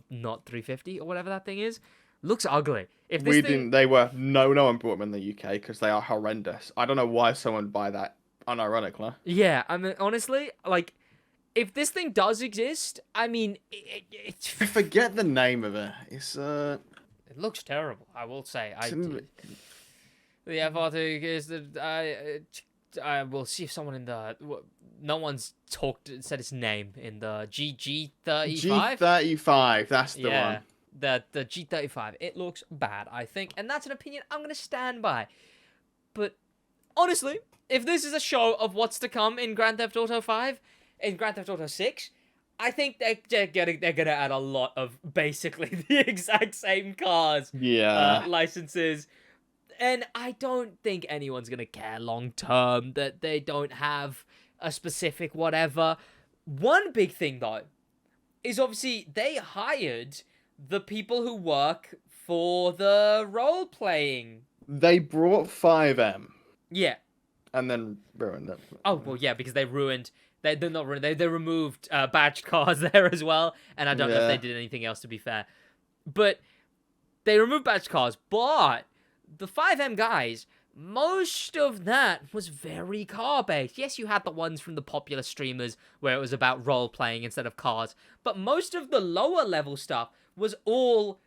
not 350 or whatever that thing is. Looks ugly. If this They were no one bought them in the UK because they are horrendous. I don't know why someone would buy that unironically. Yeah, I mean, honestly, like, if this thing does exist, I mean, I forget the name of it. It's It looks terrible. I will say. The FR2 is the we'll see if someone in the no one's said its name in the G35. G35, that's the one. The G35. It looks bad, I think, and that's an opinion I'm gonna stand by. But honestly, if this is a show of what's to come in Grand Theft Auto 5, in Grand Theft Auto 6, I think they're gonna add a lot of basically the exact same cars, licenses. And I don't think anyone's going to care long term that they don't have a specific whatever. One big thing, though, is obviously they hired the people who work for the role-playing. They brought 5M. Yeah. And then ruined it. Oh, well, yeah, because they ruined... They're not ruined. They removed badged cars there as well. And I don't know if they did anything else, to be fair. But they removed badged cars, but... The 5M guys, most of that was very car-based. Yes, you had the ones from the popular streamers where it was about role-playing instead of cars. But most of the lower-level stuff was all,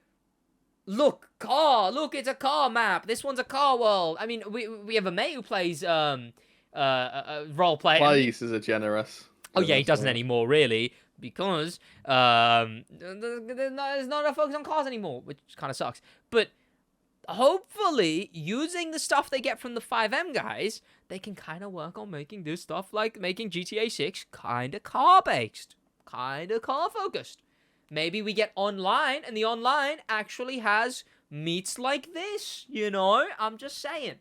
look, it's a car map. This one's a car world. I mean, we have a mate who plays role-play. Plays is a generous. Oh, yeah, he doesn't anymore, really. Because there's not a focus on cars anymore, which kind of sucks. But... hopefully, using the stuff they get from the 5M guys, they can kind of work on making this stuff, like making GTA 6 kind of car-based, kind of car-focused. Maybe we get online, and the online actually has meets like this, you know? I'm just saying.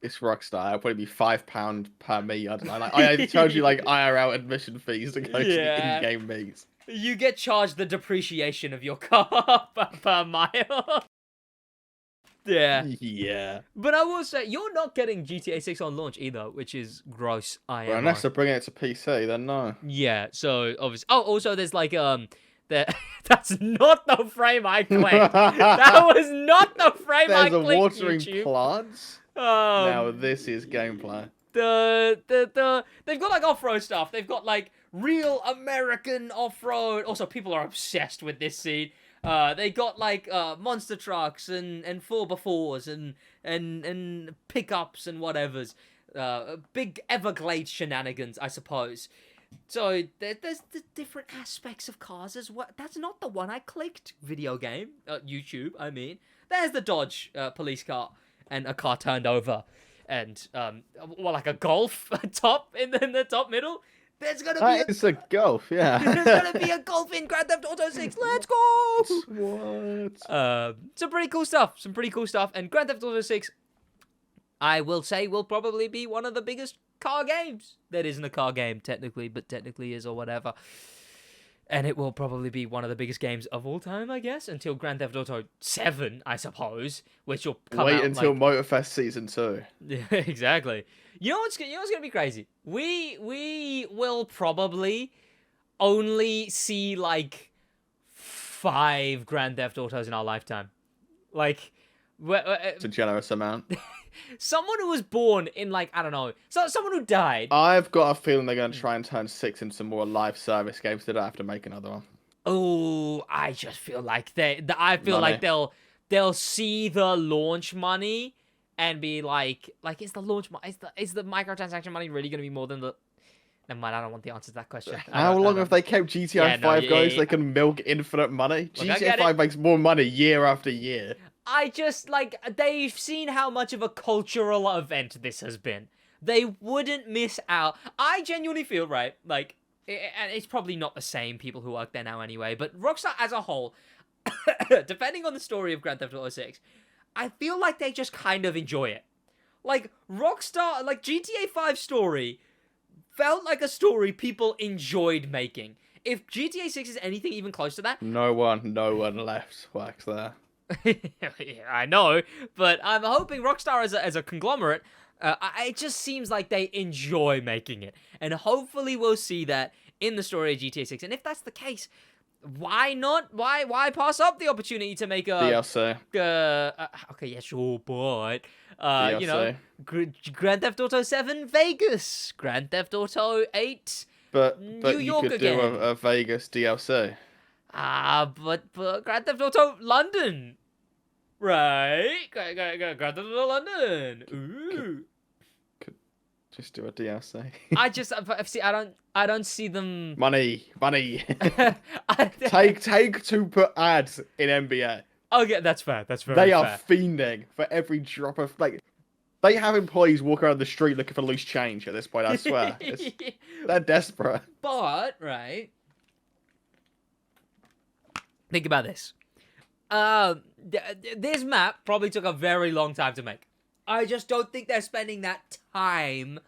It's Rockstar. It'll probably be £5 per meet. I don't know. Like, I told you, like, IRL admission fees to go to the in-game meets. You get charged the depreciation of your car per mile. Yeah. But I will say, you're not getting GTA 6 on launch either, which is gross. Well, unless they're bringing it to PC, then no. Yeah, so obviously... Oh, also there's like, that's not the frame I clicked. That was not the frame I clicked, There's a watering YouTube. plants. Now this is gameplay. They've got like off-road stuff. They've got like real American off-road. Also, people are obsessed with this scene. They got like monster trucks and 4x4s and pickups and whatever's. Big Everglades shenanigans, I suppose. So there's the different aspects of cars as well. That's not the one I clicked. Video game, YouTube. I mean, there's the Dodge police car and a car turned over. And, like a Golf top in the top middle. There's gonna be it's a Golf, yeah. There's gonna be a Golf in Grand Theft Auto 6. Let's go! What? Some pretty cool stuff. And Grand Theft Auto 6, I will say, will probably be one of the biggest car games. That isn't a car game, technically, but technically is or whatever. And it will probably be one of the biggest games of all time, I guess, until Grand Theft Auto 7, I suppose, which will come out. Wait until Motorfest Season 2. Yeah, exactly. You know what's gonna be crazy? We will probably only see like 5 Grand Theft Autos in our lifetime. Like, it's a generous amount. Someone who was born in like, I don't know, someone who died. I've got a feeling they're going to try and turn 6 into some more live service games. They don't have to make another one. Oh, I just feel like like they'll see the launch money and be like is the microtransaction money really going to be more than the... Never mind, I don't want the answer to that question. How long have they kept GTA 5 guys? They can milk infinite money. Look, GTA 5 makes more money year after year. I just, like, they've seen how much of a cultural event this has been. They wouldn't miss out. I genuinely feel, right, like, and it's probably not the same people who work there now anyway, but Rockstar as a whole, depending on the story of Grand Theft Auto 6, I feel like they just kind of enjoy it. Like, Rockstar, like, GTA 5 story felt like a story people enjoyed making. If GTA 6 is anything even close to that... No one left works there. I know, but I'm hoping Rockstar as a conglomerate, it just seems like they enjoy making it. And hopefully we'll see that in the story of GTA 6. And if that's the case, why not? Why pass up the opportunity to make a... DLC. Okay, yeah, sure, but... DLC. You know, Grand Theft Auto 7 Vegas, Grand Theft Auto 8 but New York you could again. do a Vegas DLC. But Grand Theft Auto London. Right? Grand Theft Auto London. Ooh. Could just do a DLC. See, I don't see them. Money. I, Take to put ads in NBA. okay, that's fair. That's very They are fair. fiending for every drop of They have employees walk around the street looking for loose change at this point. I swear, they're desperate. But right, think about this. This map probably took a very long time to make. I just don't think they're spending that time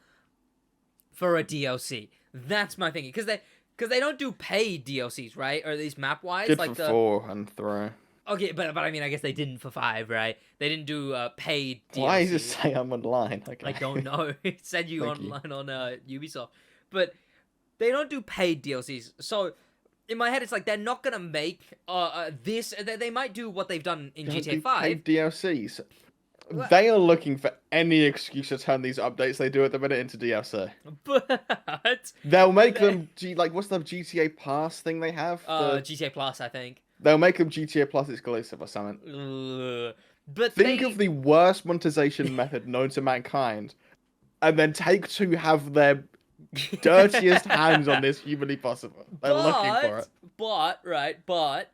for a DLC. That's my thinking, because they don't do paid DLCs, right? Or at least map wise, Did like for 4 and 3. Okay, but I mean, I guess they didn't for 5, right? They didn't do paid DLC. Why does it say I'm online? Okay. I don't know. It said you Thank online on Ubisoft, but they don't do paid DLCs. So in my head, it's like they're not gonna make this. They might do what they've done in Don't GTA do 5. paid DLCs. What? They are looking for any excuse to turn these updates they do at the minute into DLC. But They'll make them what's the GTA Pass thing they have? GTA Plus, I think. They'll make them GTA Plus exclusive or something. But Think of the worst monetization method known to mankind, and then Take-Two have their dirtiest hands on this humanly possible. They're looking for it. But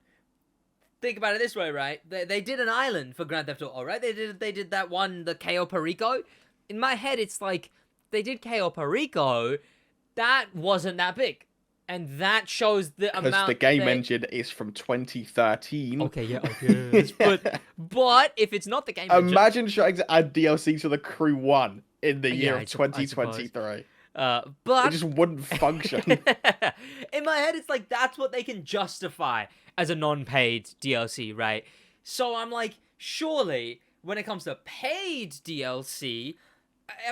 think about it this way, right? They did an island for Grand Theft Auto, right? They did that one, the Cayo Perico. In my head, it's like they did Cayo Perico. That wasn't that big, and that shows the amount. Because the game engine is from 2013. Okay, yeah, okay. But if it's not the game engine, Imagine trying to add DLC to the Crew 1 in the year of I 2023. but It just wouldn't function. in my head, it's like that's what they can justify as a non-paid DLC, right? So I'm like, surely when it comes to paid DLC,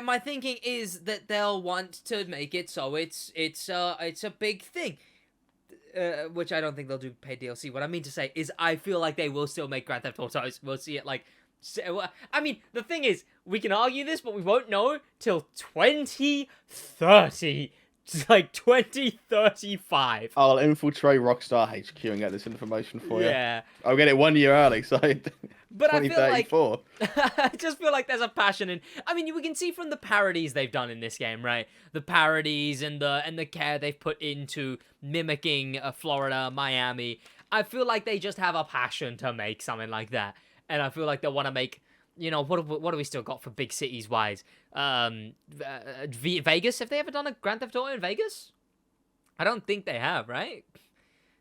my thinking is that they'll want to make it so it's a big thing. Which I don't think they'll do paid DLC. What I mean to say is I feel like they will still make Grand Theft Autos. We'll see it like... I mean, the thing is, we can argue this, but we won't know till 2030. It's like 2035. I'll infiltrate Rockstar HQ and get this information for you. Yeah. I'll get it 1 year early, so But I feel like 2034. I just feel like there's a passion in. I mean, we can see from the parodies they've done in this game, right? The parodies and the care they've put into mimicking Florida, Miami. I feel like they just have a passion to make something like that, and I feel like they want to make. You know, what do we still got for big cities wise? Vegas. Have they ever done a Grand Theft Auto in Vegas? I don't think they have, right?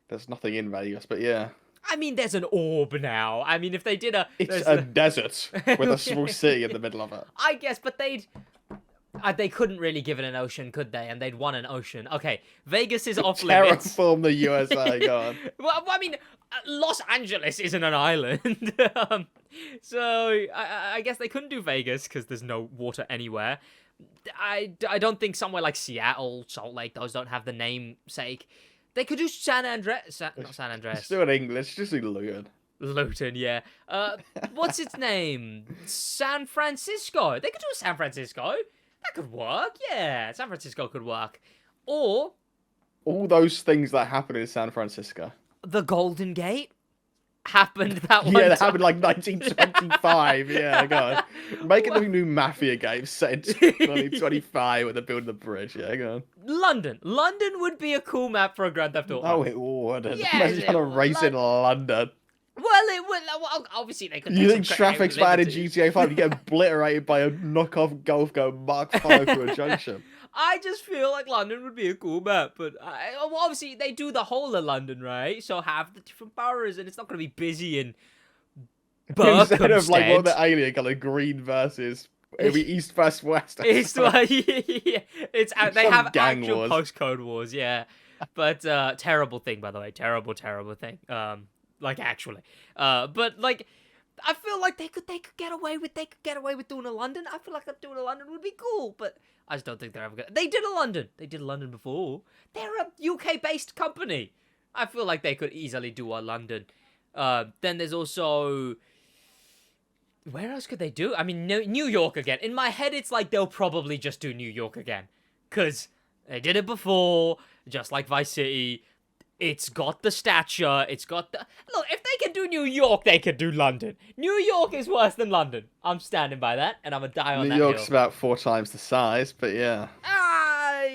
There's nothing in Vegas, but yeah. I mean, there's an orb now. I mean, if they did a... It's a desert with a small city in the middle of it. I guess, but they couldn't really give it an ocean, could they? And they'd won an ocean. Okay, Vegas is off limits. Terraform the USA, go on. Well, I mean, Los Angeles isn't an island. So, I guess they couldn't do Vegas because there's no water anywhere. I don't think somewhere like Seattle, Salt Lake, those don't have the namesake. They could do San Andreas. Not San Andreas. It's still in English, just do Luton. Luton, yeah. What's its name? San Francisco. They could do San Francisco. That could work, yeah. San Francisco could work. Or... all those things that happen in San Francisco. The Golden Gate happened that one Yeah, that time. happened like 1925. Yeah, go on. Make a new Mafia game set in 2025 when they're building the bridge. Yeah, go on. London. London would be a cool map for a Grand Theft Auto. Oh, it wouldn't. Yes, Imagine trying to it race in London. Well, it would. Well, obviously, they could. You do think some traffic's creative bad in liberties. GTA 5? You get obliterated by a knockoff Golf Go Mark 5 through a junction. I just feel like London would be a cool map, but well, obviously they do the whole of London, right? So have the different boroughs, and it's not going to be busy in Instead of like what Berkhamsted. the alien colour, green versus it'll be east versus west. It's like, yeah, it's they Some have gang actual wars. postcode wars, yeah. But terrible thing, by the way, terrible thing. Like actually, but like, I feel like they could get away with doing a London. I feel like doing a London would be cool, but I just don't think they're ever gonna. They did a London before. They're a UK based company. I feel like they could easily do a London. Then there's also. Where else could they do? I mean, New York again. In my head, it's like they'll probably just do New York again. Because they did it before, just like Vice City. It's got the stature. It's got the... Look, if they can do New York, they can do London. New York is worse than London. I'm standing by that, and I'm going to die on New that York's hill. about 4 times the size, but yeah.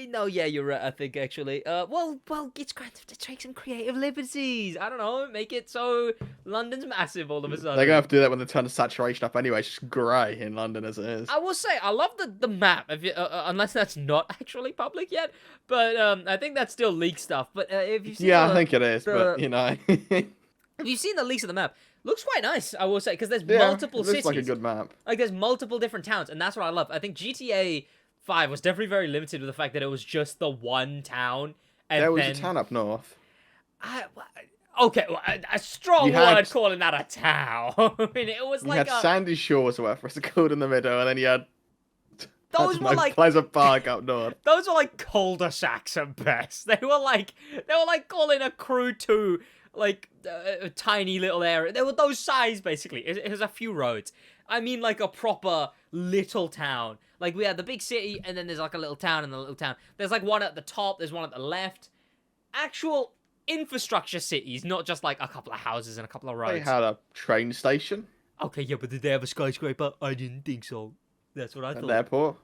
No, yeah, you're right, I think, actually. Well, it's great to take some creative liberties. I don't know, make it so London's massive all of a sudden. They're going to have to do that when they turn the saturation up anyway. It's just grey in London as it is. I will say, I love the map, if you, unless that's not actually public yet. But I think that's still leak stuff. But if you've seen I think it is, but, you know. If you've seen the leaks of the map, looks quite nice, I will say, because there's Yeah, multiple it looks cities. like a good map. Like, there's multiple different towns, and that's what I love. I think GTA 5 was definitely very limited with the fact that it was just the one town. And There was then... a town up north. Okay, well, a strong You had- word calling that a town. I mean, it was You like had Sandy Shores or whatever it's called in the middle, and then you had... those were like... Pleasant Park up north. Those were like cul-de-sacs at best. They were like calling a crew 2 like a tiny little area. They were those size basically. It was a few roads. I mean like a proper little town. Like we had the big city and then there's like a little town and the little town. There's like one at the top, there's one at the left. Actual infrastructure cities, not just like a couple of houses and a couple of roads. They had a train station. Okay, yeah, but did they have a skyscraper? I didn't think so. That's what I thought. An airport.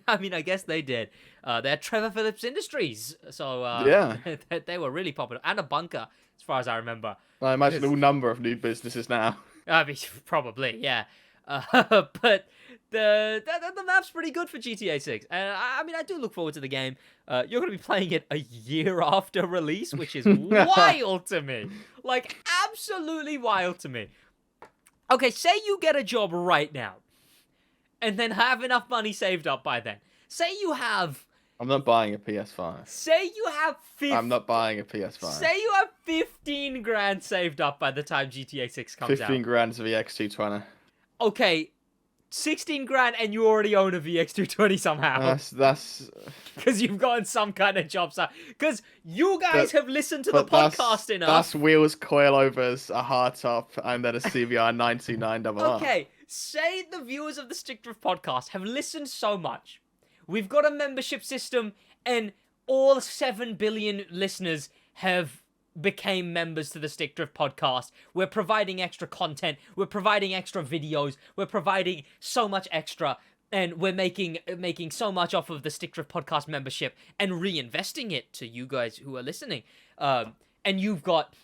I mean, I guess they did. They had Trevor Phillips Industries, so Yeah. they were really popular, and a bunker, as far as I remember. I imagine all number of new businesses now. I mean, probably, yeah. But the map's pretty good for GTA 6, and I mean, I do look forward to the game. You're going to be playing it a year after release, which is wild to me. Like, absolutely wild to me. Okay, say you get a job right now, and then have enough money saved up by then. Say you have... I'm not buying a PS5. Say you have... I'm not buying a PS5. Say you have 15 grand saved up by the time GTA 6 comes out. 15 grand for the X220. Okay, 16 grand and you already own a VX220 somehow. That's... Because you've gotten some kind of job. Because you guys have listened to the podcast enough. That's wheels, coilovers, a hardtop, and then a CVR 929RR. Okay, say the viewers of the Stick Drift podcast have listened so much. We've got a membership system, and all 7 billion listeners have became members to the Stick Drift podcast. We're providing extra content. We're providing extra videos. We're providing so much extra, and we're making so much off of the Stick Drift podcast membership and reinvesting it to you guys who are listening. And you've got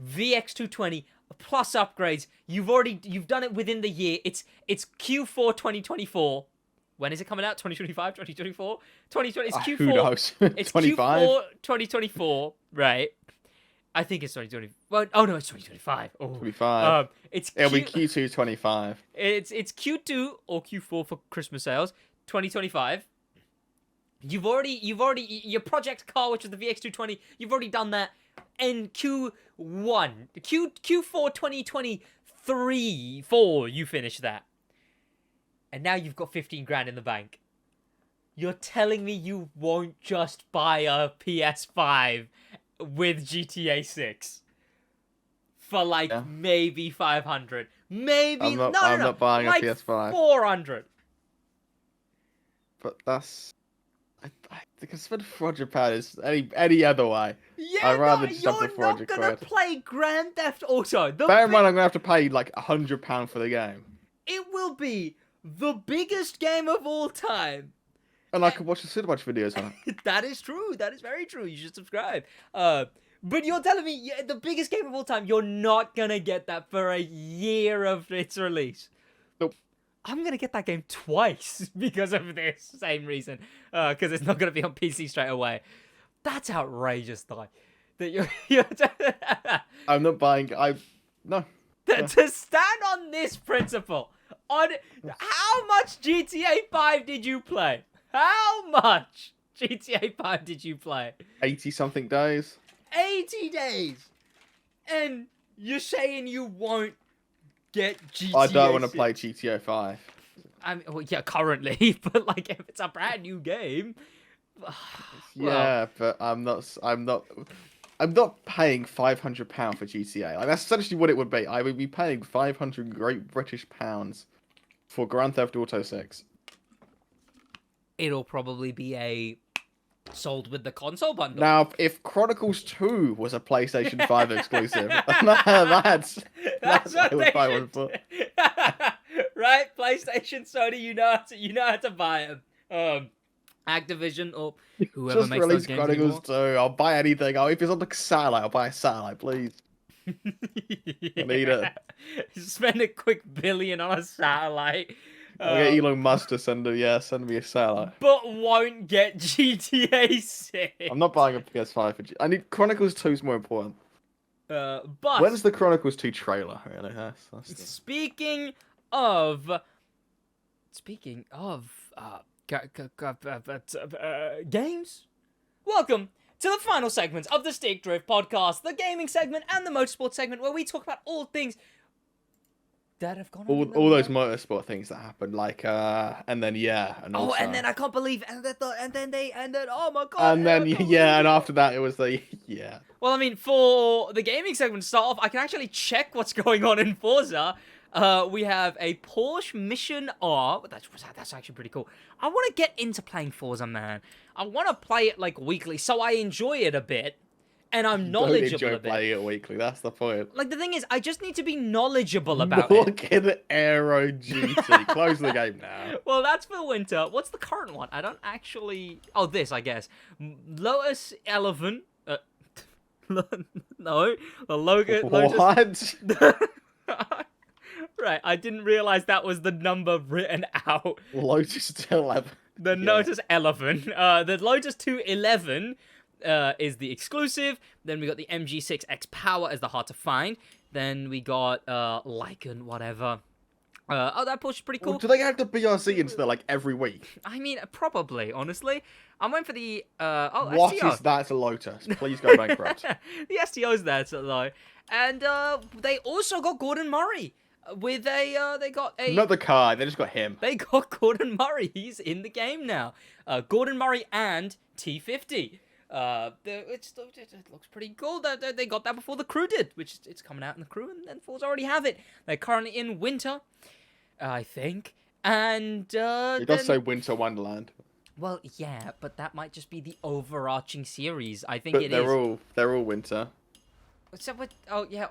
VX220 plus upgrades. You've done it within the year. It's Q4 2024. When is it coming out? 2025, 2024? 2020, it's Q4. Who knows? It's 25? Q4 2024, right? I think it's 2020. Well, oh no, it's 2025. Oh. 25. It'll be Q2 Q2 25. It's Q2 or Q4 for Christmas sales. 2025. You've already your project car, which is the VX220. You've already done that. And Q4 2023, 4. You finish that. And now you've got 15 grand in the bank. You're telling me you won't just buy a PS5 with GTA 6 for like maybe 500, maybe I'm not buying like a PS5. 400. But that's I think I spend £400 any other way. Yeah, I'd rather just have the you're not 400 gonna quid. play Grand Theft Auto. Bear in mind, I'm gonna have to pay like £100 for the game, It will be the biggest game of all time. and I can watch the SidWaj videos on it. That is true. That is very true. You should subscribe. But you're telling me the biggest game of all time, you're not gonna get that for a year of its release. Nope. I'm gonna get that game twice because of this same reason. Because it's not gonna be on PC straight away. That's outrageous, though. That you're I'm not buying. No. To stand on this principle. On how much GTA 5 did you play? How much GTA 5 did you play? 80-something days. 80 days. And you're saying you won't get GTA I don't want to 6? play GTA 5. I mean, well, yeah, currently, but like if it's a brand new game, Yeah, but I'm not paying £500 for GTA. Like that's essentially what it would be. I would be paying 500 Great British pounds for Grand Theft Auto 6. It'll probably be a sold with the console bundle. Now, if Chronicles 2 was a PlayStation 5 exclusive, that's That's I what would they buy one should for. do. Right? PlayStation, Sony, you know how to buy them. Activision or whoever Just makes those release games Chronicles anymore. 2. I'll buy anything. Oh, if it's on the satellite, I'll buy a satellite, please. I need it. Spend a quick billion on a satellite. I'll get Elon Musk to send me a satellite. But won't get GTA 6. I'm not buying a PS5 for I need Chronicles 2 is more important. But When's the Chronicles 2 trailer? Really? Speaking of games, welcome to the final segment of the Stick Drift podcast, the gaming segment and the motorsport segment, where we talk about all things that have gone on. All those motorsport things that happened, like and then and also... and then I can't believe, and then oh my god, and then and after that it was the Well, I mean, for the gaming segment to start off, I can actually check what's going on in Forza. We have a Porsche Mission R. That's actually pretty cool. I want to get into playing Forza, man. I want to play it like weekly, so I enjoy it a bit, and I'm knowledgeable Don't enjoy a bit. playing it weekly. That's the point. Like the thing is, I just need to be knowledgeable about Morgan it. Aero GT. Close the game now. Well, that's for winter. What's the current one? I don't actually. Oh, this I guess. Lotus 11. No, the Lotus. What? Right, I didn't realize that was the number written out. Lotus 11. The Lotus 11. The Lotus 211 is the exclusive. Then we got the MG6X Power as the hard to find. Then we got Lycan, whatever. That Porsche's pretty cool. Well, do they have the BRC into there like every week? I mean, probably, honestly. I'm waiting for the What STO. is that to Lotus? Please go bankrupt. The STO's there, though. And they also got Gordon Murray. With they got a... Not the car, they just got him. They got Gordon Murray. He's in the game now. Gordon Murray and T50. It looks pretty cool. They got that before the crew did, which it's coming out in the crew, and Forza already have it. They're currently in winter, I think. And it does say Winter Wonderland. Well, yeah, but that might just be the overarching series. I think But it is. They're all winter. So what? Oh yeah.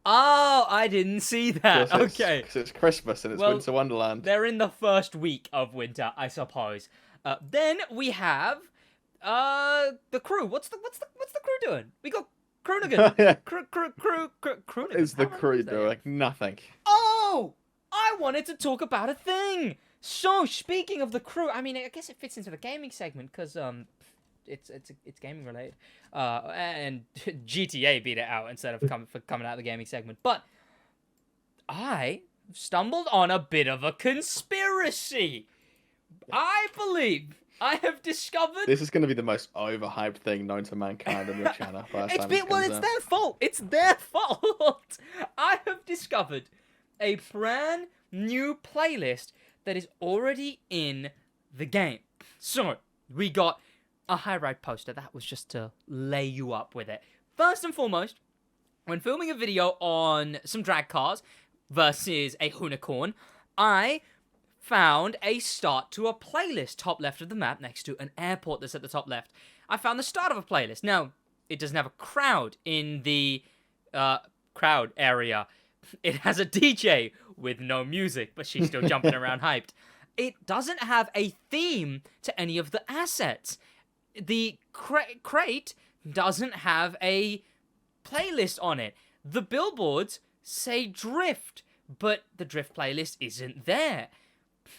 Oh, I didn't see that. Okay. Because it's Christmas and it's Winter Wonderland. They're in the first week of winter, I suppose. Then we have the crew. What's the crew doing? We got Kroonigan. Kroonigan. Is the crew doing nothing? Oh, I wanted to talk about a thing. So speaking of the crew, I mean, I guess it fits into the gaming segment because it's gaming related. And GTA beat it out instead of coming out of the gaming segment. But I stumbled on a bit of a conspiracy. I believe I have discovered... This is going to be the most overhyped thing known to mankind on your channel. It's their fault. It's their fault. I have discovered a brand new playlist that is already in the game. So, we got a high-ride poster. That was just to lay you up with it. First and foremost, when filming a video on some drag cars versus a unicorn, I found a start to a playlist top left of the map next to an airport that's at the top left. I found the start of a playlist. Now, it doesn't have a crowd in the crowd area. It has a DJ with no music, but she's still jumping around hyped. It doesn't have a theme to any of the assets. The crate doesn't have a playlist on it. The billboards say Drift, but the Drift playlist isn't there.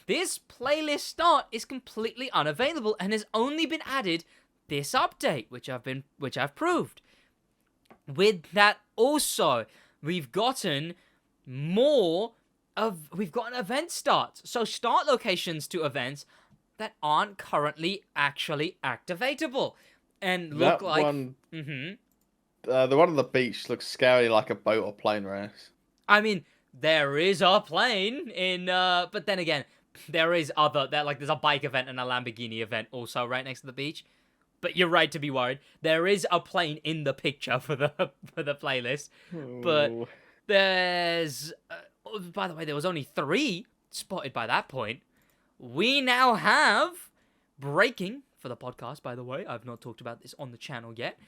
This playlist start is completely unavailable and has only been added this update, which I've proved. With that also, we've gotten event starts. So start locations to events that aren't currently actually activatable and look like one. The one on the beach looks scary, like a boat or plane race. I mean, there is a plane in, but then again, there's a bike event and a Lamborghini event also right next to the beach. But you're right to be worried. There is a plane in the picture for the playlist, but there's. By the way, there was only 3 spotted by that point. We now have breaking for the podcast, by the way. I've not talked about this on the channel yet.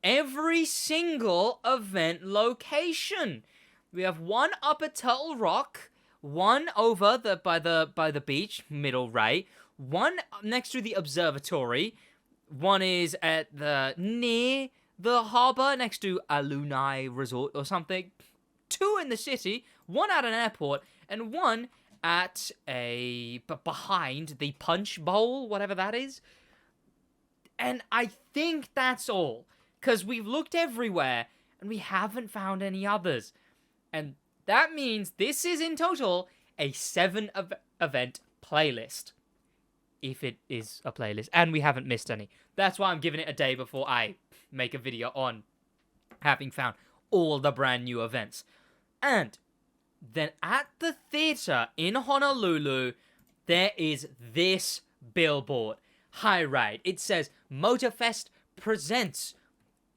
Every single event location. We have one up at Turtle Rock, one over by the beach, middle right, one next to the observatory, one is at near the harbor next to Alunai Resort or something, two in the city, one at an airport, and one at behind the Punch Bowl, whatever that is. And I think that's all, because we've looked everywhere and we haven't found any others. And that means this is in total a 7-event playlist. If it is a playlist. And we haven't missed any. That's why I'm giving it a day before I make a video on having found all the brand new events. And then at the theater in Honolulu, there is this billboard. High right. It says, Motorfest presents.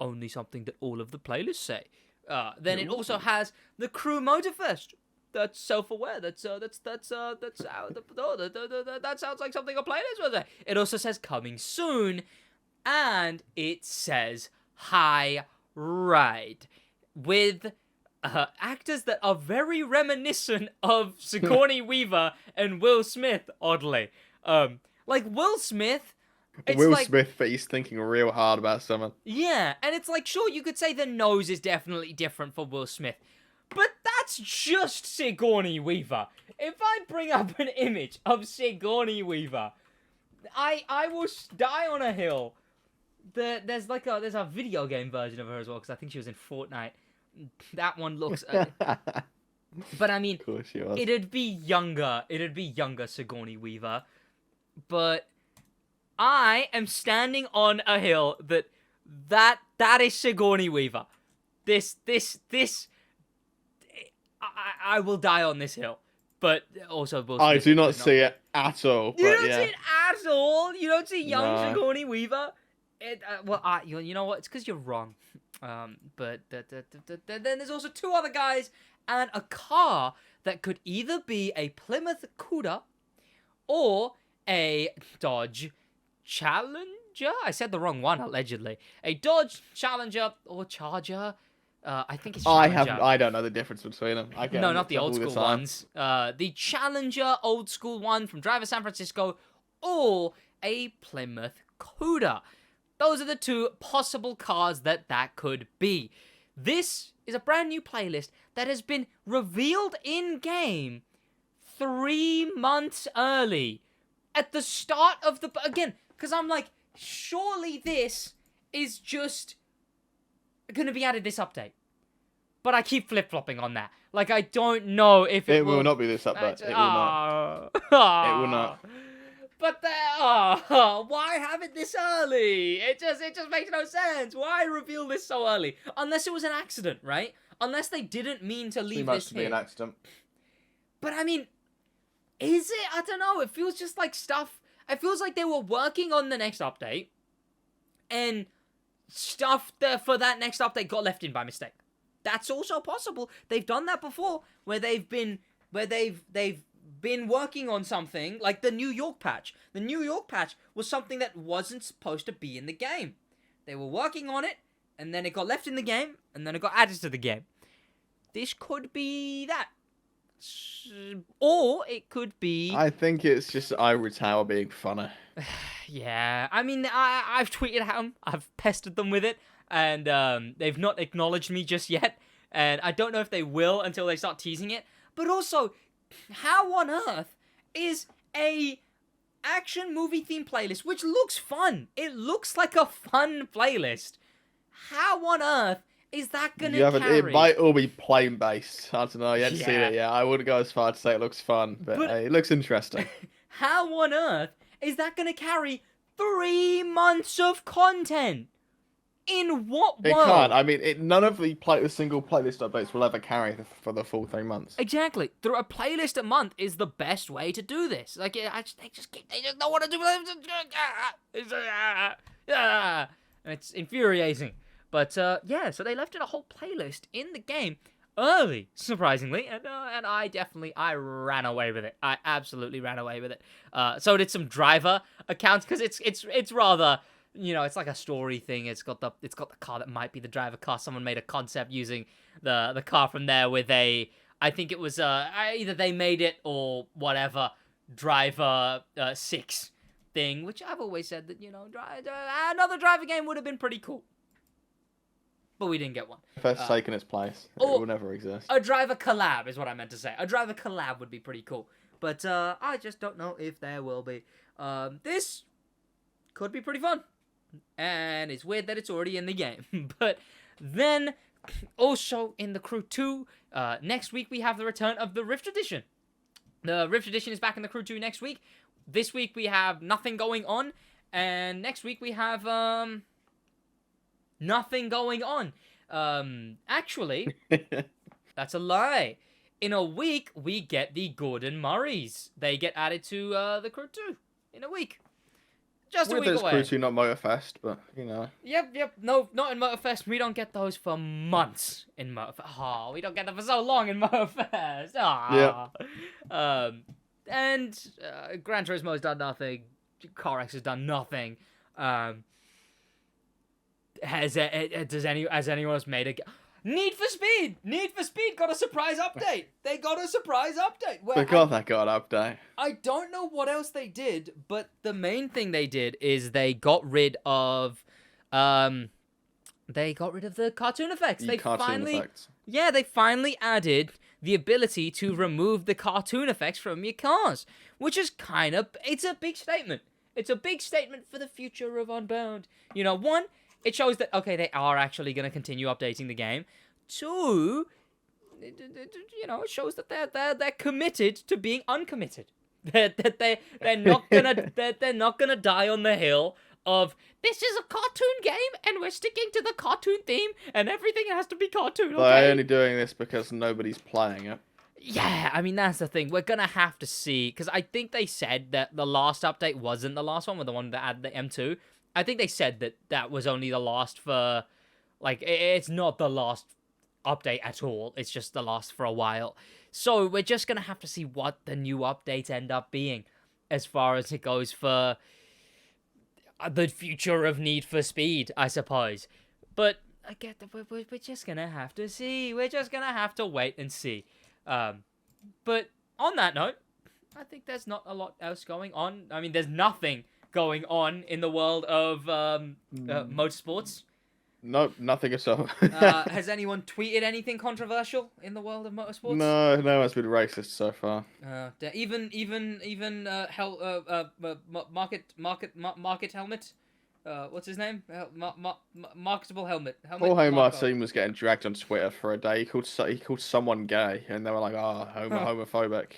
Only something that all of the playlists say. Then it also has the Crew Motorfest. That's self-aware. That sounds like something a playlist would say. It also says coming soon, and it says High Ride with actors that are very reminiscent of Sigourney Weaver and Will Smith. Oddly, like Will Smith. Will Smith, but he's thinking real hard about someone. Yeah, and it's like, sure, you could say the nose is definitely different for Will Smith, but that's just Sigourney Weaver. If I bring up an image of Sigourney Weaver, I will die on a hill. There's a video game version of her as well, because I think she was in Fortnite. That one looks... but I mean, Of course she was. it'd be younger Sigourney Weaver, but I am standing on a hill that is Sigourney Weaver. This I will die on this hill, but also Will Smith, I do not see it at all. You but don't yeah. see it at all. You don't see young No. Sigourney Weaver. You know what? It's because you're wrong. But then there's also two other guys and a car that could either be a Plymouth Cuda or a Dodge Challenger. I said the wrong one, allegedly. A Dodge Challenger or Charger. I think it's Challenger. I don't know the difference between them. I get No, them not the mixed up old all the school time. ones. The Challenger old school one from Driver San Francisco, or a Plymouth Cuda. Those are the two possible cars that could be. This is a brand new playlist that has been revealed in-game 3 months early. At the start of the... Again, because I'm like, surely this is just going to be added this update. But I keep flip-flopping on that. Like, I don't know if it will not be this update. It will not. It will not. But why have it this early? It just makes no sense. Why reveal this so early? Unless it was an accident, right? Unless they didn't mean to leave this to be an accident. But I mean, is it? I don't know. It feels just like stuff. It feels like they were working on the next update, and stuff for that next update got left in by mistake. That's also possible. They've done that before, where they've been working on something like the New York patch. The New York patch was something that wasn't supposed to be in the game. They were working on it, and then it got left in the game, and then it got added to the game. This could be that. Or it could be... I think it's just Ivory Tower being funny. Yeah, I mean, I've tweeted at them, I've pestered them with it, and they've not acknowledged me just yet, and I don't know if they will until they start teasing it. But also, how on earth is a action movie theme playlist, which looks fun? It looks like a fun playlist. How on earth is that gonna carry? It might all be plane based. I don't know. You haven't seen Yeah. it yet. I wouldn't go as far to say it looks fun, but it looks interesting. How on earth is that gonna carry 3 months of content? In what world? It can't. I mean, none of the single playlist updates will ever carry for the full 3 months. Exactly. Through a playlist a month is the best way to do this. Like, they just don't want to do it. And it's infuriating. But, yeah, so they left in a whole playlist in the game early, surprisingly, and I ran away with it. I absolutely ran away with it. So did some driver accounts, because it's rather, it's like a story thing. It's got the car that might be the driver car. Someone made a concept using the car from there with I think it was either they made it or whatever driver 6 thing, which I've always said that another driver game would have been pretty cool. But we didn't get one. First taken its place. It will never exist. A driver collab is what I meant to say. A driver collab would be pretty cool. But I just don't know if there will be. This could be pretty fun. And it's weird that it's already in the game. But then, also in the Crew 2, next week we have the return of the Rift Edition. The Rift Edition is back in the Crew 2 next week. This week we have nothing going on. And next week we have... nothing going on. Actually, that's a lie. In a week, we get the Gordon Murrays. They get added to the Crew 2 in a week. Just a week away. Crew 2, not Motorfest, but, Yep. No, not in Motorfest. We don't get those for months in Motorfest. Oh, we don't get them for so long in Motorfest. Yeah. And Gran Turismo's done nothing. CarX has done nothing. Has anyone else made a... Need for Speed! Need for Speed got a surprise update! They got a surprise update! They got that update. I don't know what else they did, but the main thing they did is they got rid of... the cartoon effects. Yeah, they finally added the ability to remove the cartoon effects from your cars, which is it's a big statement. It's a big statement for the future of Unbound. One... It shows that, okay, they are actually going to continue updating the game. Two, it shows that they're committed to being uncommitted. That they're not gonna die on the hill of, this is a cartoon game and we're sticking to the cartoon theme and everything has to be cartoon. Okay? They're only doing this because nobody's playing it. Yeah, I mean, that's the thing. We're gonna have to see, because I think they said that the last update wasn't the last one, with the one that added the M2. I think they said that was only the last for, it's not the last update at all. It's just the last for a while. So we're just going to have to see what the new updates end up being as far as it goes for the future of Need for Speed, I suppose. But I get that we're just going to have to see. We're just going to have to wait and see. But on that note, I think there's not a lot else going on. I mean, there's nothing going on in the world of motorsports. No, nothing at all. Has anyone tweeted anything controversial in the world of motorsports? No, it's been racist so far. Even Market Helmet. What's his name? Marketable Helmet. Jorge Martin was getting dragged on Twitter for a day. He called someone gay, and they were like, homophobic.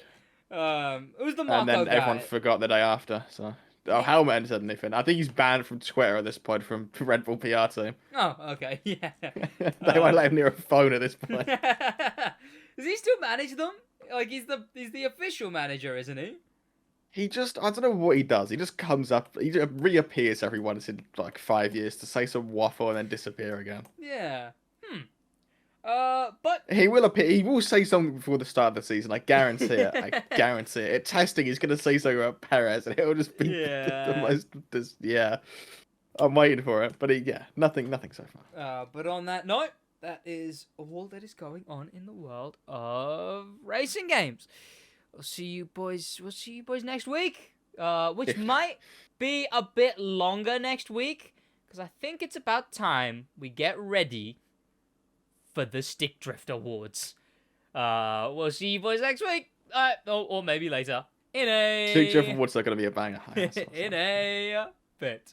It was the Marco and then guy. Everyone forgot the day after. So. Helmed hadn't said anything. I think he's banned from Twitter at this point from Red Bull PR team. Oh, okay, yeah. They won't let him near a phone at this point. Does he still manage them? He's the official manager, isn't he? I don't know what he does. He just comes up, he reappears every once in 5 years to say some waffle and then disappear again. Yeah. But he will appear. He will say something before the start of the season. I guarantee it. I guarantee it. At testing, he's going to say something about Perez, and it'll just be the most. Yeah, I'm waiting for it. But nothing so far. But on that note, that is all that is going on in the world of racing games. We'll see you boys next week. Which might be a bit longer next week, because I think it's about time we get ready for the Stick Drift Awards. We'll see you boys next week. Or maybe later. Stick Drift Awards are going to be a banger. In a bit.